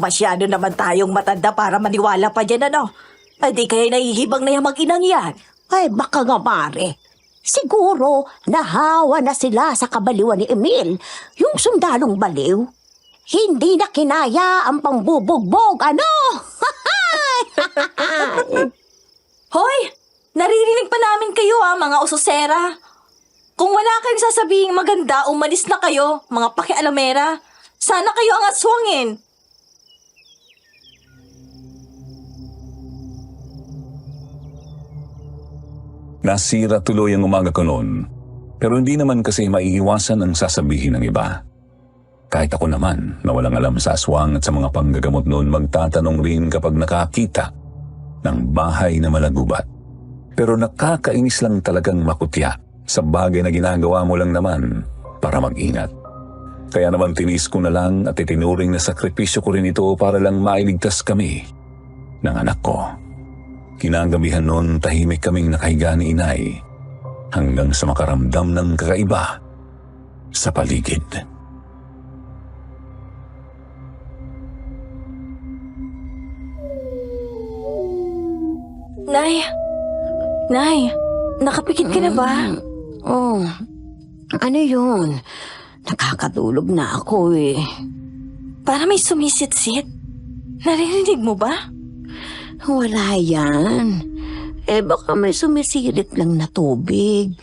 S3: Masyado naman tayong matanda para maniwala pa dyan, ano? Ay, di kaya nahihibang na yung mag-inang yan.
S2: Ay, baka nga, Mare. Siguro, nahawa na sila sa kabaliwan ni Emil, yung sundalong baliw. Hindi na kinaya ang pangbubugbog, ano?
S3: Hoy! Naririnig pa namin kayo, mga usosera. Kung wala kayong sasabihing maganda, umalis na kayo, mga pakialamera. Sana kayo ang aswangin.
S4: Nasira tuloy ang umaga ko noon. Pero hindi naman kasi maiiwasan ang sasabihin ng iba. Kahit ako naman na walang alam sa aswang at sa mga panggagamot noon, magtatanong rin kapag nakakita ng bahay na malagubat. Pero nakakainis lang talagang makutya sa bagay na ginagawa mo lang naman para mag-ingat. Kaya naman tinis ko na lang at itinuring na sakripisyo ko rin ito para lang mailigtas kami ng anak ko. Kinagabihan noon, tahimik kaming nakahiga ni inay hanggang sa makaramdam ng kakaiba sa paligid.
S3: Nay, nakapikit ka na ba?
S2: Oh, ano yun? Nakakatulog na ako eh.
S3: Para may sumisit-sit. Naririnig mo ba?
S2: Wala yan. Baka may sumisirit lang na tubig.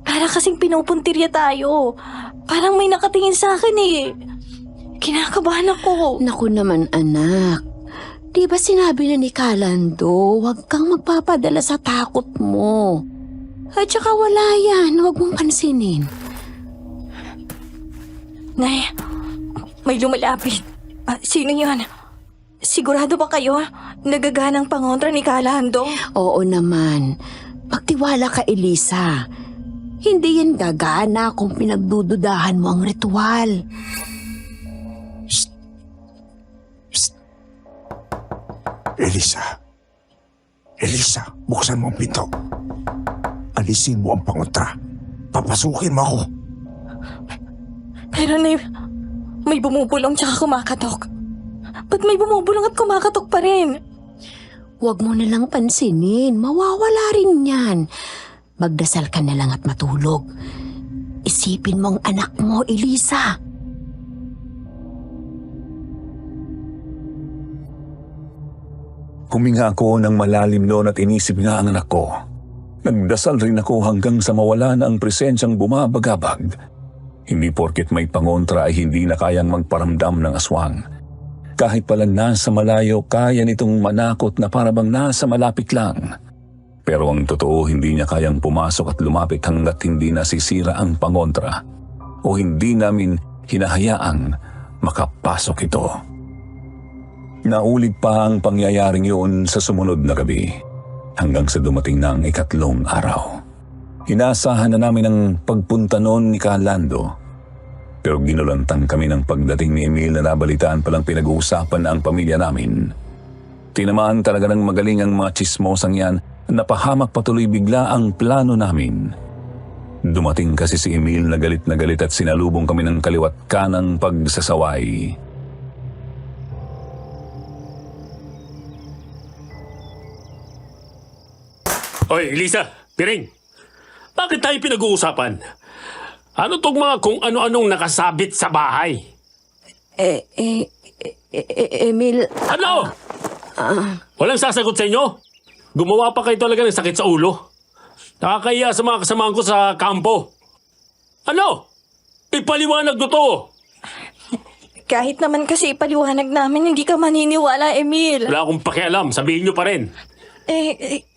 S3: Para kasing pinupuntirya tayo. Parang may nakatingin sa akin eh. Kinakabahan ako.
S2: Naku naman anak. Di ba sinabi na ni Kalando, huwag kang magpapadala sa takot mo. At saka wala yan, huwag mong pansinin.
S3: Nay, may lumalapit. Sino yun? Sigurado ba kayo? Nagaganang pangontra ni Kalando?
S2: Oo naman. Pagtiwala ka, Elisa. Hindi yan gagana kung pinagdududahan mo ang ritual.
S1: Elisa, buksan mo ang pinto. Alisin mo ang pangontra. Papasukin mo ako.
S3: Pero Nay, may bumubulong tsaka kumakatok. Ba't may bumubulong at kumakatok pa rin?
S2: Huwag mo nalang pansinin. Mawawala rin yan. Magdasal ka na lang at matulog. Isipin mo ang anak mo, Elisa.
S4: Huminga ako ng malalim noon at inisip nga ang anak ko. Nagdasal rin ako hanggang sa mawala na ang presensyang bumabagabag. Hindi porket may pangontra ay hindi na kayang magparamdam ng aswang. Kahit pala nasa malayo, kaya nitong manakot na parabang nasa malapit lang. Pero ang totoo, hindi niya kayang pumasok at lumapit hanggat hindi nasisira ang pangontra o hindi namin hinahayaang makapasok ito. Naulit pa ang pangyayaring yun sa sumunod na gabi hanggang sa dumating na ang ikatlong araw. Inaasahan na namin ang pagpunta noon ni Kalando. Pero ginulantang kami ng pagdating ni Emil na nabalitaan palang pinag-uusapan na ang pamilya namin. Tinamaan talaga ng magaling ang mga tsismosang yan. Napahamak patuloy bigla ang plano namin. Dumating kasi si Emil na galit at sinalubong kami ng kaliwat kanang pagsasaway.
S5: Hoy, Elisa, Piring. Bakit tayo pinag-uusapan? Ano tong mga kung ano-anong nakasabit sa bahay?
S2: Emil,
S5: Ano? Walang sasagot sa inyo? Gumawa pa kayo talaga ng sakit sa ulo. Nakakahiya sa mga kasamahan ko sa kampo. Ano? Ipaliwanag ko to.
S3: Kahit naman kasi ipaliwanag namin, hindi ka maniniwala, Emil.
S5: Wala akong pakialam. Sabihin nyo pa rin.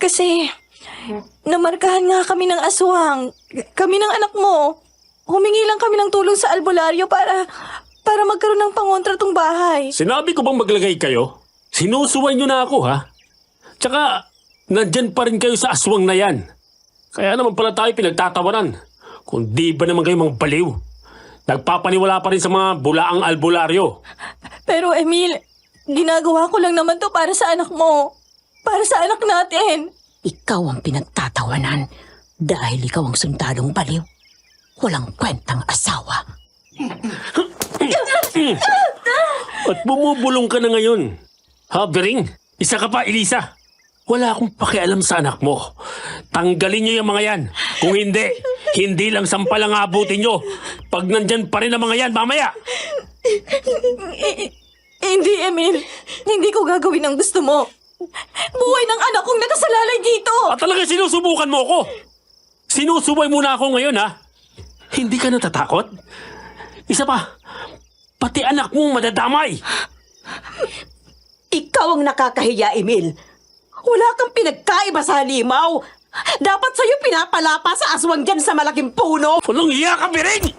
S3: Kasi namarkahan nga kami ng aswang. Kami ng anak mo. Humingi lang kami ng tulong sa albularyo para magkaroon ng pangontra tong bahay.
S5: Sinabi ko bang maglagay kayo? Sinusuway nyo na ako, ha? Tsaka, nandyan pa rin kayo sa aswang na yan. Kaya naman pala tayo pinagtatawanan. Kung di ba naman kayo mga baliw. Nagpapaniwala pa rin sa mga bulaang albularyo.
S3: Pero Emil, ginagawa ko lang naman to para sa anak mo. Para sa anak natin.
S2: ikaw ang pinagtatawanan. Dahil ikaw ang sundalong baliw. Walang kwentang asawa.
S5: At bumubulong ka na ngayon. Ha, Bering? Isa ka pa, Elisa. Wala akong pakialam sa anak mo. Tanggalin niyo yung mga yan. Kung hindi, hindi lang sampal ang abutin niyo. Pag nandyan pa rin ang mga yan, mamaya.
S3: Hindi, Emil. Hindi ko gagawin ang gusto mo. Buhay ng anak kong nakasalalay dito.
S5: At talaga sinusubukan mo ako. Sinusubay muna ako ngayon, ha? Hindi ka natatakot? Isa pa, pati anak mong madadamay.
S2: Ikaw ang nakakahiya, Emil. Wala kang pinagkaiba sa halimaw. Dapat sa'yo pinapalapa sa aswang dyan sa malaking puno.
S5: Walang iya ka, Bering!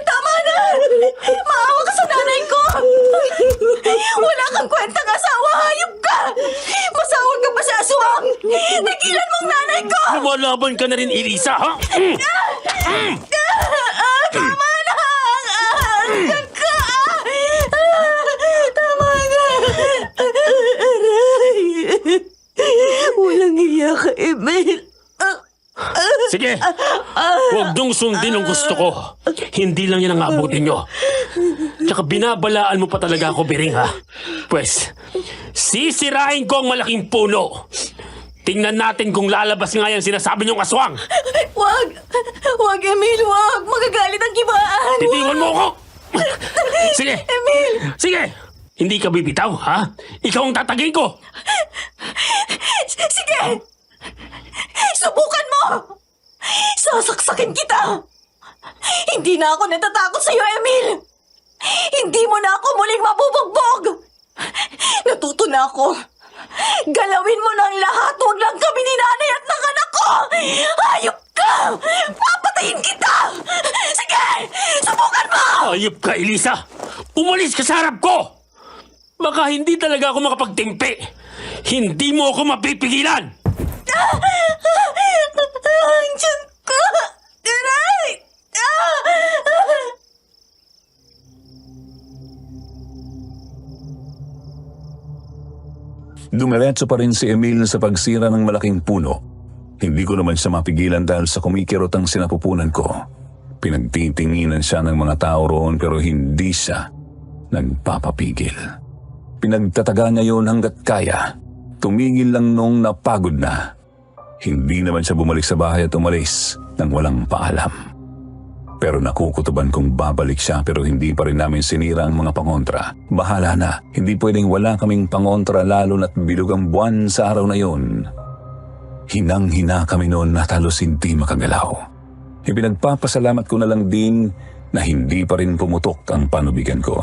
S3: Tama na! Maawa ka sa nanay ko! Wala kang kwentang asawa! Hayop ka! Masawag ka pa sa aswang! Tigilan mong nanay ko!
S5: Lumalaban ka na rin, Elisa, ha?
S3: Tama na! Tama na! Aray! Walang iya ka, Emil.
S5: Sige, huwag niyong sundin ang gusto ko. Hindi lang yan ang aabutin niyo. Tsaka binabalaan mo pa talaga ako, Bering, ha? Pwes, sisirain ko ang malaking puno. Tingnan natin kung lalabas nga yan sinasabi niyong aswang.
S3: Wag! Wag, Emil, wag! Magagalit ang kibaan!
S5: Titiwan mo ako! Sige!
S3: Emil!
S5: Sige! Hindi ka bibitaw, ha? Ikaw ang tatagin ko!
S3: Sige! Subukan mo! Sasaksakin kita! Hindi na ako natatakot sa'yo, Emil! Hindi mo na ako muling mabubugbog! Natuto na ako! Galawin mo ng lahat! Huwag lang kami ni nanay at ng anak ko! Hayop ka! Papatayin kita! Sige! Subukan mo!
S5: Ayop ka, Elisa! Umalis ka sa harap ko! Baka hindi talaga ako makapagtimpi. Hindi mo ako mapipigilan!
S3: Ang tiyan ko! Aray!
S4: Dumiretso pa rin si Emil sa pagsira ng malaking puno. Hindi ko naman siya mapigilan dahil sa kumikirot ang sinapupunan ko. Pinagtitinginan siya ng mga tao roon pero hindi siya nagpapapigil. Pinagtataga niya yun hanggat kaya. Tumigil lang nung napagod na. Hindi naman siya bumalik sa bahay at umalis nang walang paalam. Pero nakukutuban kong babalik siya pero hindi pa rin namin sinira ang mga pangontra. Bahala na, hindi pwedeng wala kaming pangontra lalo na't bilog ang buwan sa araw na yun. Hinang-hina kami noon at halos hindi makagalaw. Ipinagpapasalamat ko na lang din na hindi pa rin pumutok ang panubigan ko.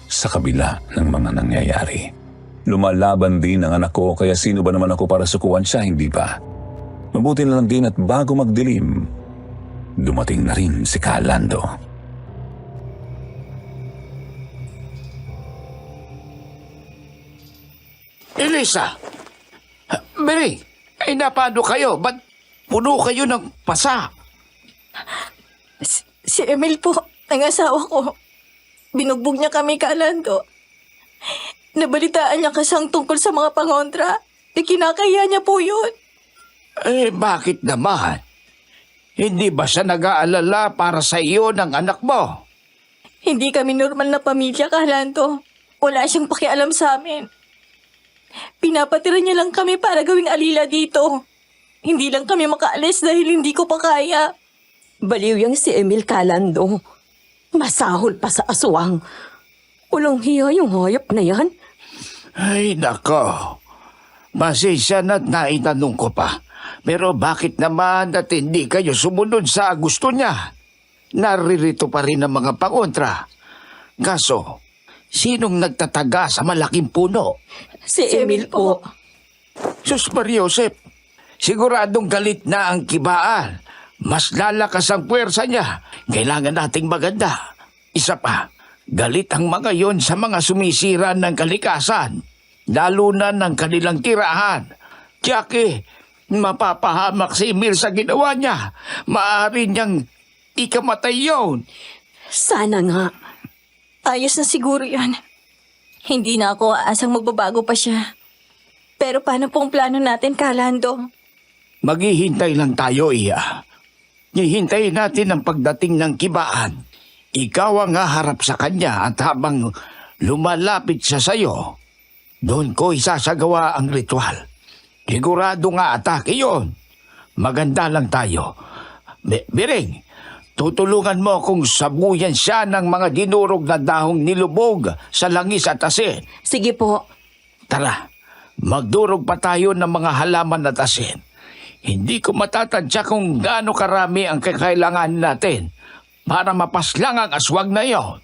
S4: Sa kabila ng mga nangyayari. Lumalaban din ang anak ko kaya sino ba naman ako para sukuan siya, hindi ba? Mabuti na lang din at bago magdilim, dumating na rin si Kalando.
S6: Elisa! Bering, ay napano kayo? Ba't puno kayo ng pasa?
S3: Si Emil po, ang asawa ko. Binugbog niya kami, Kalando. Nabalitaan niya kasang tungkol sa mga pangontra. Kinakaya niya po yun.
S6: Eh, bakit naman? Hindi ba siya nag-aalala para sa iyo ng anak mo?
S3: Hindi kami normal na pamilya, Kalando. Wala siyang pakialam sa amin. Pinapatira niya lang kami para gawing alila dito. Hindi lang kami makaalis dahil hindi ko pa kaya.
S2: Baliw yang si Emil Calando. Masahol pa sa aswang. Walang hiya yung hayop na yan.
S6: Ay, nako. Masisya na't naitanong ko pa. Pero bakit naman at hindi kayo sumunod sa gusto niya? Naririto pa rin ang mga pangontra. Kaso, sinong nagtataga sa malaking puno?
S2: Si Emil po.
S6: Sus Mariosep, siguradong galit na ang kibaan. Mas lalakas ang puwersa niya. Kailangan nating maganda. Isa pa, galit ang mga yon sa mga sumisira ng kalikasan. Lalo na ng kanilang tirahan. Jackie, mapapahamak si Emil sa ginawa niya. Maaari niyang ikamatay yun.
S2: Sana nga.
S3: Ayos na siguro yan. Hindi na ako aasang magbabago pa siya. Pero paano pong plano natin, Kalando?
S6: Maghihintay lang tayo, Iya. Hihintayin natin ang pagdating ng kibaan. Ikaw ang haharap sa kanya at habang lumalapit siya sa'yo, doon ko isasagawa ang ritual. Sigurado nga atake yun. Maganda lang tayo. Biring, tutulungan mo kung sabuyan siya ng mga dinurog na dahong nilubog sa langis at asin.
S2: Sige po.
S6: Tara, magdurog pa tayo ng mga halaman at asin. Hindi ko matatadya kung gaano karami ang kakailangan natin para mapaslang ang aswang na iyon.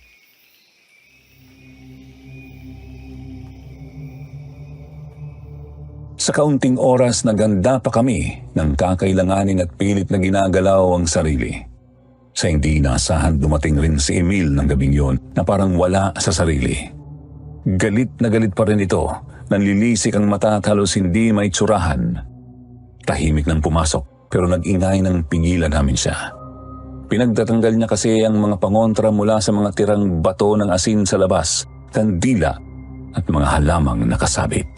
S4: Sa kaunting oras naganda pa kami ng kakailanganin at pilit na ginagalaw ang sarili. Sa hindi inaasahan dumating rin si Emil ng gabing yon na parang wala sa sarili. Galit na galit pa rin ito, nanlilisik ang mata at halos hindi may tsurahan. Tahimik nang pumasok pero nag-ingay nang pingilan namin siya. Pinagtatanggal niya kasi ang mga pangontra mula sa mga tirang bato ng asin sa labas, kandila at mga halamang nakasabit.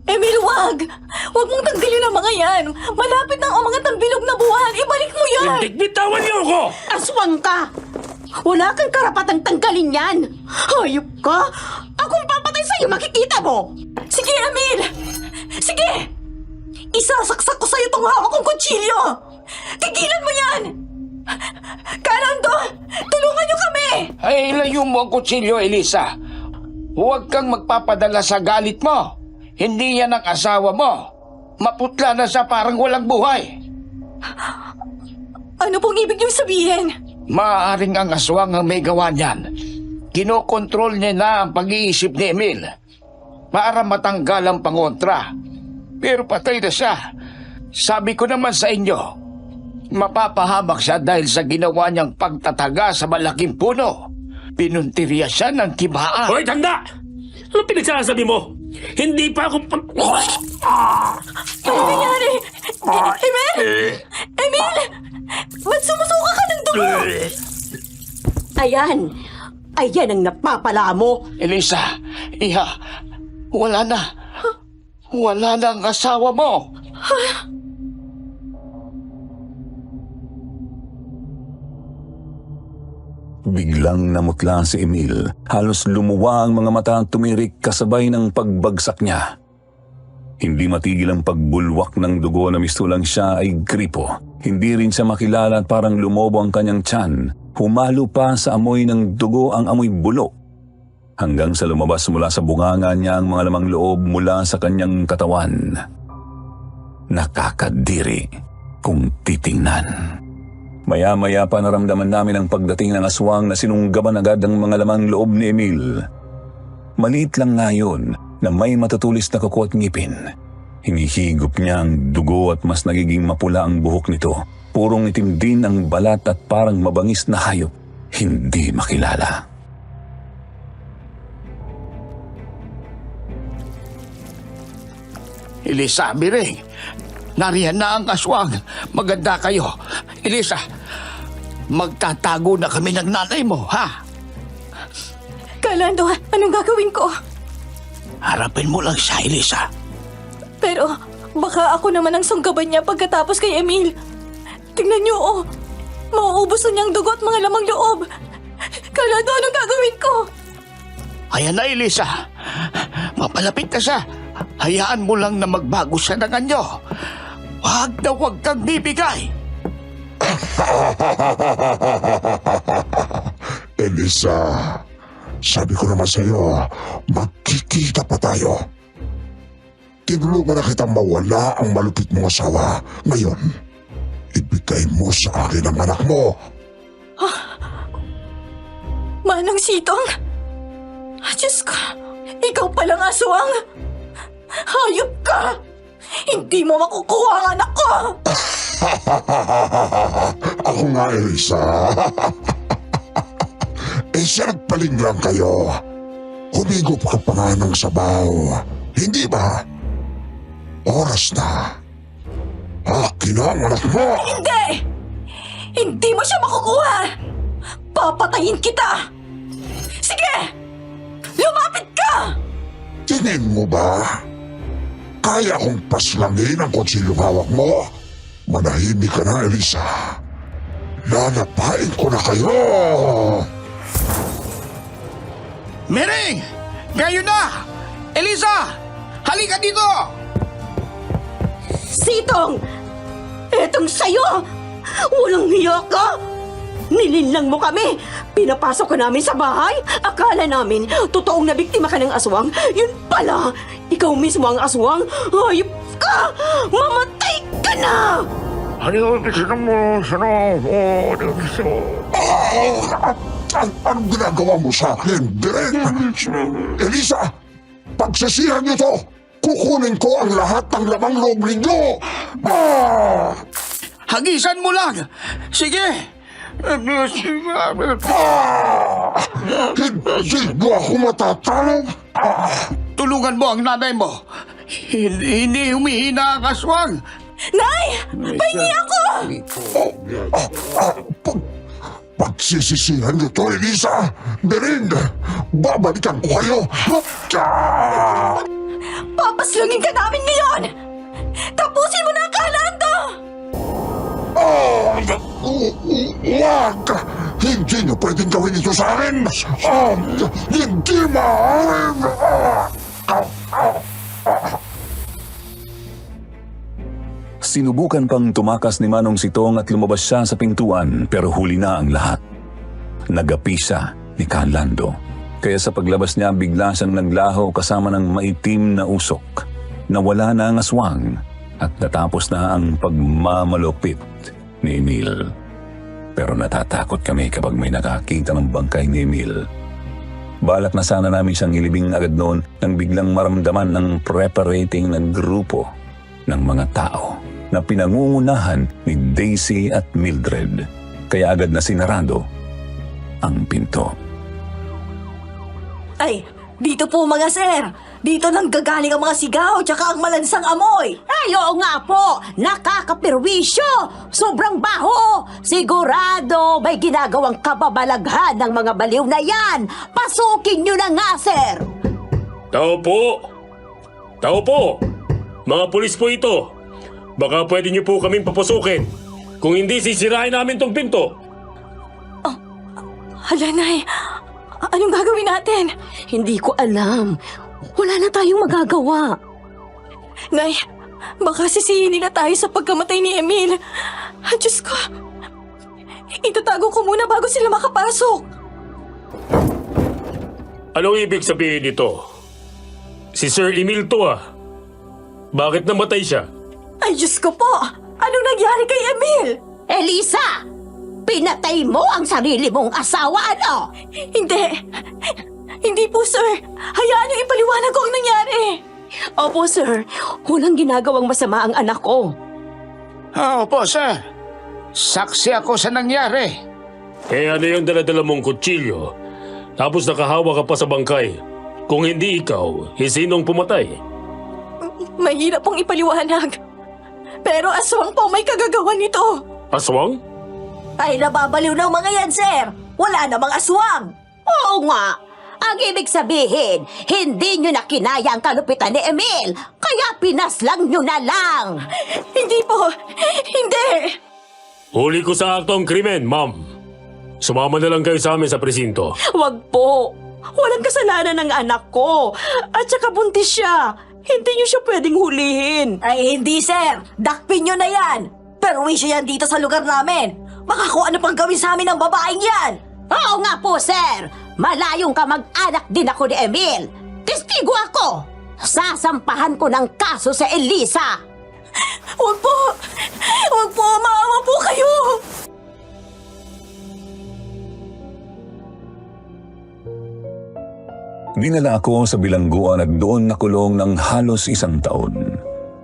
S3: Emil, wag! Wag mong tanggalin ang mga yan! Malapit na ang mga tambilog na buwan! Ibalik mo yan!
S5: Hindi, bitawan niyo ako!
S2: Aswang ka! Wala kang karapatang tanggalin yan! Hayop ka! Akong papatay sa'yo, makikita mo!
S3: Sige, Emil! Sige! Isasaksak ko sa'yo itong hawak kong kutsilyo! Tigilan mo yan! Kalando! Tulungan niyo kami!
S6: Ay, ilayo mo ang kutsilyo, Elisa. Huwag kang magpapadala sa galit mo. Hindi yan ang asawa mo. Maputla na siya parang walang buhay.
S3: Ano pong ibig niyong sabihin?
S6: Maaaring ang aswang ang may gawa niyan. Kinokontrol niya na ang pag-iisip ni Emil para matanggal ang pangontra. Pero patay na siya. Sabi ko naman sa inyo, mapapahamak siya dahil sa ginawa niyang pagtataga sa malaking puno. Pinuntirya siya ng kibaan.
S5: Hoy, tanda! Ano pinagsasabi mo? Hindi pa ako...
S3: Ano nangyari? Emil! Emil! Ba't sumusuka ka ng dugo?
S2: Ayan! Ayan ang napapala mo!
S6: Elisa, iha, wala na. Wala na ang asawa mo.
S4: Biglang namutla si Emil. Halos lumuwa ang mga mata at tumirik kasabay ng pagbagsak niya. Hindi matigil ang pagbulwak ng dugo na mistulang siya ay gripo. Hindi rin siya makilala at parang lumobo ang kanyang tiyan. Humalo pa sa amoy ng dugo ang amoy bulok. Hanggang sa lumabas mula sa bunganga niya ang mga lamang loob mula sa kanyang katawan. Nakakadiri kung titingnan. Maya-maya pa naramdaman namin ang pagdating ng aswang na sinunggaban agad ang mga lamang loob ni Emil. Maliit lang nga yun na may matutulis na kuko at ngipin. Hinihigop niya ang dugo at mas nagiging mapula ang buhok nito. Purong itim din ang balat at parang mabangis na hayop. Hindi makilala.
S6: Elisa, Biring, nariyan na ang aswang. Maganda kayo. Elisa, magtatago na kami ng nanay mo, ha?
S3: Kalando, anong gagawin ko?
S6: Harapin mo lang siya, Elisa.
S3: Pero baka ako naman ang sunggaban niya pagkatapos kay Emil. Tingnan niyo, oh. Mauubos na niyang dugo at mga lamang loob. Kalando, anong gagawin ko?
S6: Ayan na, Elisa. Mapalapit na siya. Hayaan mo lang na magbago siya ng anyo. Huwag kang bibigay.
S1: Elisa, sabi ko naman sa'yo, magkikita pa tayo. Tinulungan na kitang mawala ang malupit mong asawa. Ngayon, ibigay mo sa akin ang anak mo.
S3: Manang Sitong? Diyos ko, ikaw palang aswang. Hayop ka! Hindi mo makukuha ang anak ko!
S1: Ako nga, Elisa. Siya nagpaling lang kayo. Humigop ka pa nga ng sabaw. Hindi ba? Oras na. Akin na ang anak mo.
S3: Hindi! Hindi mo siya makukuha! Papatayin kita! Sige! Lumapit ka!
S7: Tingin mo ba? Kaya kong paslangin ang kutsilyong hawak mo? Manahimik ka na, Elisa. Lalapain ko na kayo!
S6: Mering! Ngayon na! Elisa! Halika dito!
S2: Sitong! Etong sayo! Walang hiya ka! Nilinlang mo kami! Pinapasok ka namin sa bahay! Akala namin, totoong nabiktima ka ng aswang. Yun pala! Ikaw mismo ang aswang! Hayop ka! Mamatay ka na!
S7: Ano ang ginagawa mo sa akin, Beren? Elisa, pagsisihan niyo to! Kukunin ko ang lahat ng lamang loob ninyo!
S6: Hagisan mo lang! Sige!
S7: Hindi mo ako matatalo!
S6: Tulungan mo ang nanay mo! Hindi humihina ang aswang!
S3: Nay! Pahingi ako!
S7: Pagsisisihan niyo to, Elisa! Beren, babalikan ko kayo!
S3: Papaslungin ka namin ngayon! Tapusin mo na ang kalando!
S7: Wag! Hindi niyo pwedeng gawin ito sa akin! Hindi maaari!
S4: Sinubukan pang tumakas ni Manong Sitong at lumabas siya sa pintuan pero huli na ang lahat. Nagapi siya ni Kalando. Kaya sa paglabas niya bigla siyang naglaho kasama ng maitim na usok. Nawala na ang aswang at natapos na ang pagmamalupit ni Emil. Pero natatakot kami kapag may nakakita ng bangkay ni Emil. Balak na sana namin siyang ilibing agad noon nang biglang maramdaman ng preparating na grupo ng mga tao na pinangungunahan ni Daisy at Mildred. Kaya agad na sinarado ang pinto.
S3: Ay, dito po mga sir! Dito nang gagaling ang mga sigaw tsaka ang malansang amoy!
S2: Ay, oo nga po! Nakakapirwisyo! Sobrang baho! Sigurado may ginagawang kababalaghan ng mga baliw na yan! Pasukin nyo na nga, sir!
S5: Tao po! Tao po! Mga pulis po ito! Baka pwede niyo po kaming papasukin. Kung hindi, sisirain namin tong pinto.
S3: Hala, Nay! Anong gagawin natin?
S2: Hindi ko alam. Wala na tayong magagawa.
S3: Nay, baka sisihin nila tayo sa pagkamatay ni Emil. Ah, Diyos ko! Itatago ko muna bago sila makapasok.
S5: Anong ibig sabihin nito? Si Sir Emil to ah. Bakit namatay siya?
S3: Ay, Diyos ko po! Anong nangyari kay Emil?
S2: Elisa! Pinatay mo ang sarili mong asawa, ano?
S3: Hindi! Hindi po, sir! Hayaan niyo ipaliwanag ko ang nangyari!
S2: Opo, sir. Walang ginagawang masama ang anak ko.
S6: Opo, sir. Saksi ako sa nangyari.
S5: Kaya ano yung daladala mong kutsilyo? Tapos nakahawa ka pa sa bangkay. Kung hindi ikaw, sinong pumatay?
S3: Mahirap pong ipaliwanag. Pero aswang po may kagagawan nito.
S5: Aswang?
S3: Ay, nababaliw ng mga yan, sir! Wala namang aswang!
S2: Oo nga. Ang ibig sabihin, hindi nyo na kinaya ang kalupitan ni Emil, kaya pinaslang nyo na lang.
S3: Hindi po! Hindi!
S5: Huli ko sa aktong krimen, ma'am. Sumama na lang kayo sa amin sa presinto.
S2: Wag po. Walang kasalanan ng anak ko. At saka buntis siya. Hindi nyo siya pwedeng hulihin.
S3: Ay, hindi, sir! Dakpin nyo na yan! Perwisyo yan dito sa lugar namin! Baka kung ano pang gawin sa amin ng babaeng yan!
S2: Oo nga po, sir. Malayong kamag-anak din ako ni Emil. Testigo ako. Sasampahan ko ng kaso sa Elisa.
S3: Huwag po! Huwag po! Maawa po kayo!
S4: Dinala ako sa bilangguan at doon nakulong ng halos 1 taon.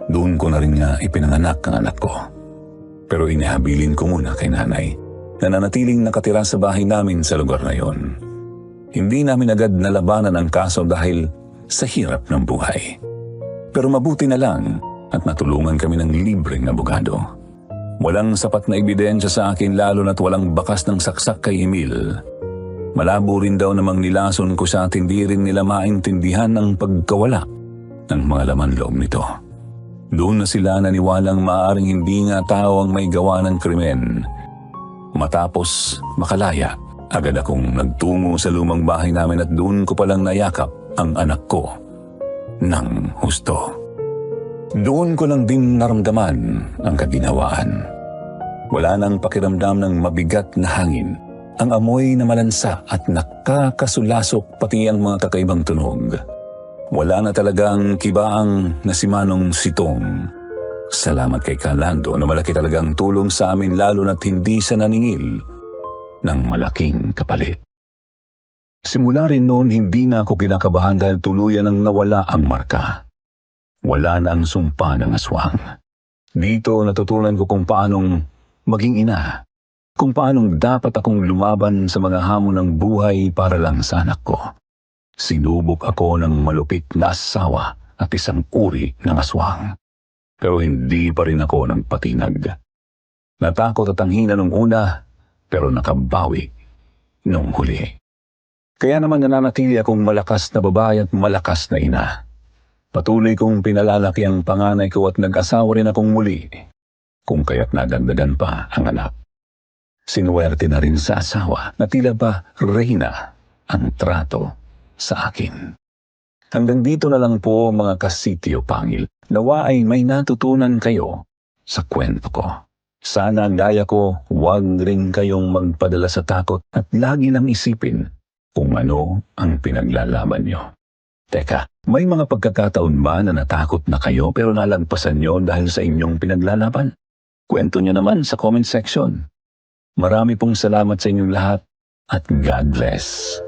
S4: Doon ko na rin nga ipinanganak ang anak ko. Pero inihabilin ko muna kay nanay na nanatiling nakatira sa bahay namin sa lugar na yon. Hindi namin agad nalabanan ang kaso dahil sa hirap ng buhay. Pero mabuti na lang at natulungan kami ng libreng abogado. Walang sapat na ebidensya sa akin lalo na't walang bakas ng saksak kay Emil. Malabo rin daw namang nilason ko siya at hindi rin nila maintindihan ang pagkawala ng mga laman loob nito. Doon na sila naniwalang maaaring hindi nga tao ang may gawa ng krimen. Matapos makalaya, agad akong nagtungo sa lumang bahay namin at doon ko palang nayakap ang anak ko ng husto. Doon ko lang din naramdaman ang kaginhawaan. Wala nang pakiramdam ng mabigat na hangin. Ang amoy na malansa at nakakasulasok pati ang mga kakaibang tunog. Wala na talagang kibaang na si Manong Sitong. Salamat kay Kalando na malaki talagang tulong sa amin lalo na't hindi siya naningil ng malaking kapalit. Simula rin noon hindi na ako kinakabahan dahil tuluyan ang nawala ang marka. Wala na ang sumpa ng aswang. Dito natutunan ko kung paanong maging ina. Kung paanong dapat akong lumaban sa mga hamon ng buhay para lang sa anak ko. Sinubok ako ng malupit na asawa at isang uri ng aswang. Pero hindi pa rin ako nagpatinag. Natakot at anghina nung una, pero nakabawi nung huli. Kaya naman nananatili akong malakas na babae at malakas na ina. Patuloy kong pinalalaki ang panganay ko at nag-asawa rin akong muli. Kung kaya't nadagdagan pa ang anak. Sinuwerte na rin sa asawa na tila ba reyna ang trato sa akin. Hanggang dito na lang po mga kasityo pangil. Nawa ay may natutunan kayo sa kwento ko. Sana gaya ko, huwag rin kayong magpadala sa takot at lagi lang isipin kung ano ang pinaglalaban nyo. Teka, may mga pagkakataon ba na natakot na kayo pero nalagpasan nyo dahil sa inyong pinaglalaban? Kwento nyo naman sa comment section. Marami pong salamat sa inyong lahat at God bless.